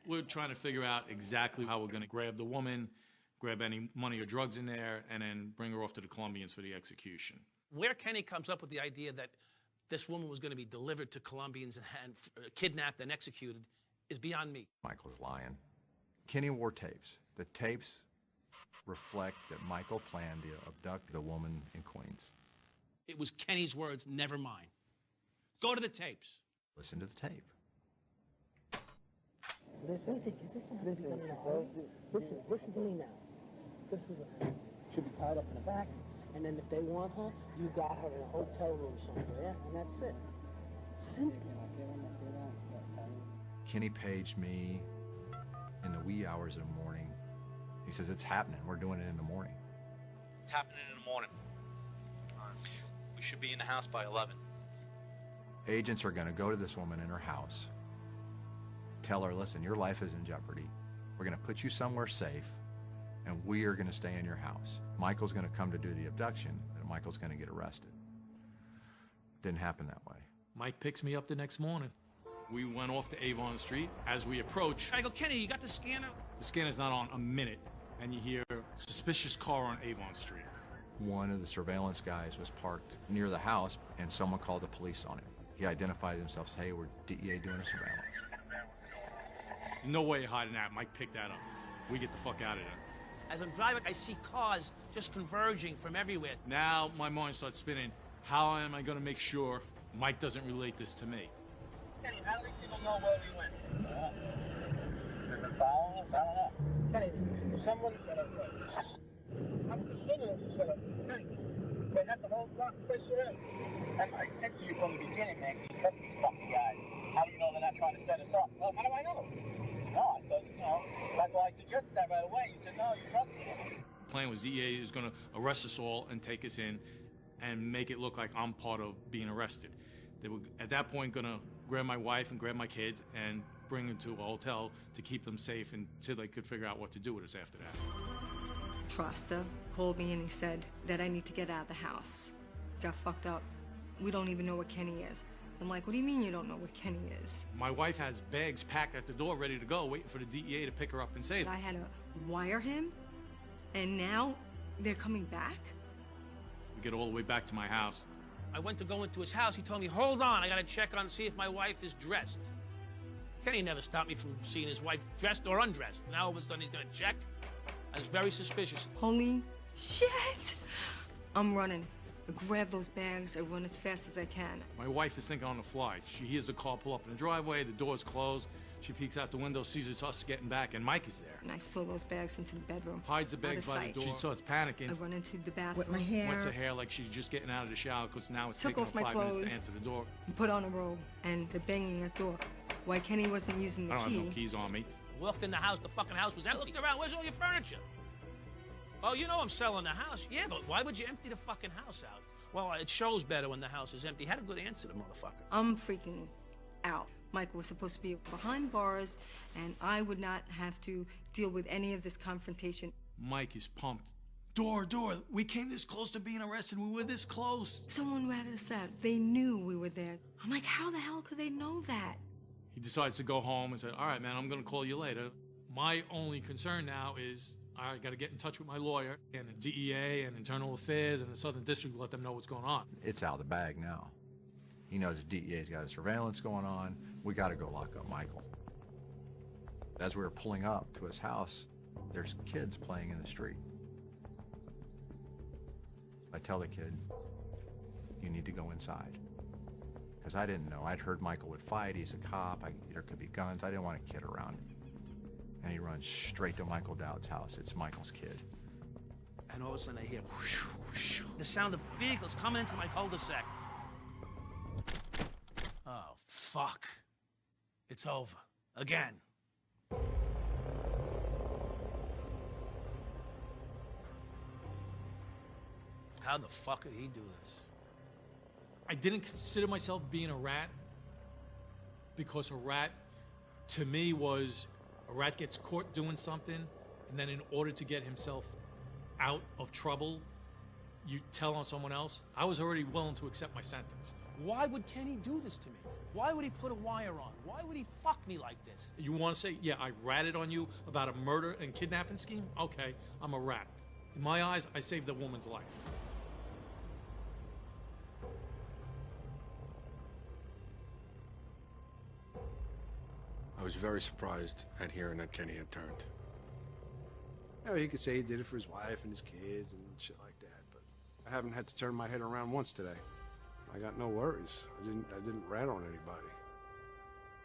We're trying to figure out exactly how we're going to grab the woman, grab any money or drugs in there, and then bring her off to the Colombians for the execution. Where Kenny comes up with the idea that this woman was going to be delivered to Colombians and kidnapped and executed is beyond me. Michael's lying. Kenny wore tapes. The tapes reflect that Michael planned to abduct the woman in Queens. It was Kenny's words, never mine. Go to the tapes. Listen to the tape. Listen to me now. She'll be tied up in the back, and then if they want her, you got her in a hotel room somewhere, and that's it. Simple. Kenny paged me in the wee hours of the morning. He says, it's happening. We're doing it in the morning. It's happening in the morning. We should be in the house by 11. Agents are going to go to this woman in her house, tell her, listen, your life is in jeopardy. We're going to put you somewhere safe, and we are going to stay in your house. Michael's going to come to do the abduction, and Michael's going to get arrested. Didn't happen that way. Mike picks me up the next morning. We went off to Avon Street. As we approach, I go, Kenny, you got the scanner? The scanner's not on a minute, and you hear suspicious car on Avon Street. One of the surveillance guys was parked near the house, and someone called the police on him. He identified himself, said, hey, we're DEA doing a surveillance. There's no way of hiding that. Mike picked that up. We get the fuck out of there. As I'm driving, I see cars just converging from everywhere. Now my mind starts spinning. How am I going to make sure Mike doesn't relate this to me? Kenny, how do these people know where we went? They've been following us? I don't know. Kenny, someone... I'm just saying this, Kenny, they had the whole block place in. And I said to you from the beginning, man, you trust these fucking guys. How do you know they're not trying to set us up? Well, how do I know? No, I thought, that's why I suggested that right away. You said, no, you trust me. The plan was DEA is going to arrest us all and take us in and make it look like I'm part of being arrested. They were, at that point, going to grab my wife and grab my kids and bring them to a hotel to keep them safe until they could figure out what to do with us after that. Trasta called me and he said that I need to get out of the house. Got fucked up. We don't even know where Kenny is. I'm like, what do you mean you don't know where Kenny is? My wife has bags packed at the door ready to go, waiting for the DEA to pick her up and save her. I had to wire him, and now they're coming back? We get all the way back to my house. I went to go into his house. He told me, hold on, I gotta check on, see if my wife is dressed. Kenny never stopped me from seeing his wife dressed or undressed. Now all of a sudden he's gonna check. I was very suspicious. Holy shit! I'm running. I grab those bags, I run as fast as I can. My wife is thinking on the fly. She hears the car pull up in the driveway, the door's closed. She peeks out the window, sees us getting back, and Mike is there. And I throw those bags into the bedroom. Hides the bags by the door. She starts panicking. I run into the bathroom. Wet my hair. Wets her hair like she's just getting out of the shower, because now it's Took taking off her my 5 minutes to clothes. answer the door. Put on a robe, and they're banging at the door. Why Kenny wasn't using the I don't key. have no keys on me. Walked in the house, the fucking house was empty. Looked around, where's all your furniture? Oh, you know I'm selling the house. Yeah, but why would you empty the fucking house out? Well, it shows better when the house is empty. Had a good answer, the motherfucker. I'm freaking out. Michael was supposed to be behind bars, and I would not have to deal with any of this confrontation. Mike is pumped. Door, we came this close to being arrested. We were this close. Someone ratted us out. They knew we were there. I'm like, how the hell could they know that? He decides to go home and said, all right, man, I'm going to call you later. My only concern now is I got to get in touch with my lawyer and the DEA and Internal Affairs and the Southern District to let them know what's going on. It's out of the bag now. He knows the DEA's got a surveillance going on. We got to go lock up Michael. As we were pulling up to his house, there's kids playing in the street. I tell the kid, you need to go inside. Because I didn't know. I'd heard Michael would fight. He's a cop. There could be guns. I didn't want a kid around. And he runs straight to Michael Dowd's house. It's Michael's kid. And all of a sudden I hear whoosh, whoosh, the sound of vehicles coming into my cul-de-sac. Oh, fuck. It's over. Again. How the fuck did he do this? I didn't consider myself being a rat because a rat, to me, was a rat gets caught doing something, and then in order to get himself out of trouble, you tell on someone else. I was already willing to accept my sentence. Why would Kenny do this to me? Why would he put a wire on? Why would he fuck me like this? You want to say, yeah, I ratted on you about a murder and kidnapping scheme? Okay, I'm a rat. In my eyes, I saved a woman's life. I was very surprised at hearing that Kenny had turned. You know, he could say he did it for his wife and his kids and shit like that, but I haven't had to turn my head around once today. I got no worries. I didn't rat on anybody.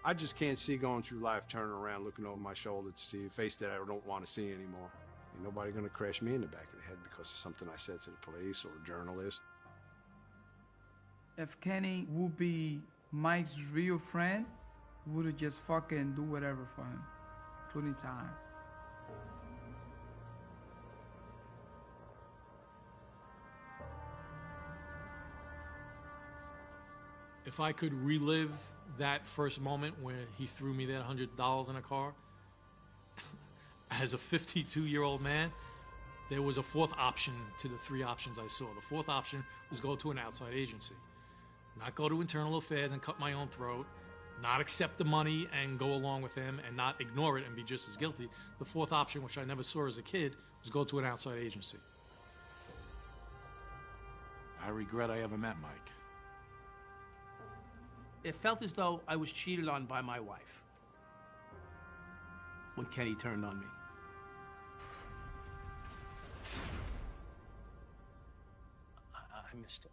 I just can't see going through life turning around, looking over my shoulder to see a face that I don't want to see anymore. Ain't nobody gonna crash me in the back of the head because of something I said to the police or a journalist. If Kenny would be Mike's real friend, he would have just fucking do whatever for him, including time. If I could relive that first moment where he threw me that $100 in a car, as a 52-year-old man, there was a fourth option to the three options I saw. The fourth option was go to an outside agency, not go to Internal Affairs and cut my own throat, not accept the money and go along with him and not ignore it and be just as guilty. The fourth option, which I never saw as a kid, was go to an outside agency. I regret I ever met Mike. It felt as though I was cheated on by my wife when Kenny turned on me. I missed it.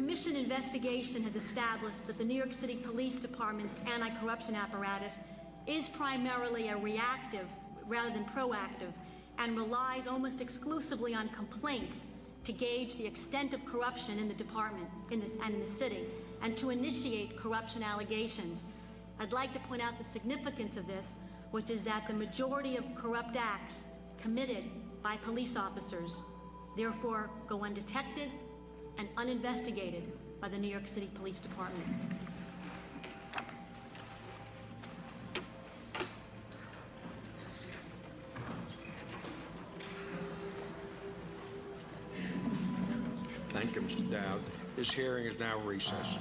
commission investigation has established that the New York City Police Department's anti-corruption apparatus is primarily a reactive rather than proactive and relies almost exclusively on complaints to gauge the extent of corruption in the department and in the city and to initiate corruption allegations. I'd like to point out the significance of this, which is that the majority of corrupt acts committed by police officers therefore go undetected and uninvestigated by the New York City Police Department. Thank you, Mr. Dowd. This hearing is now recessed.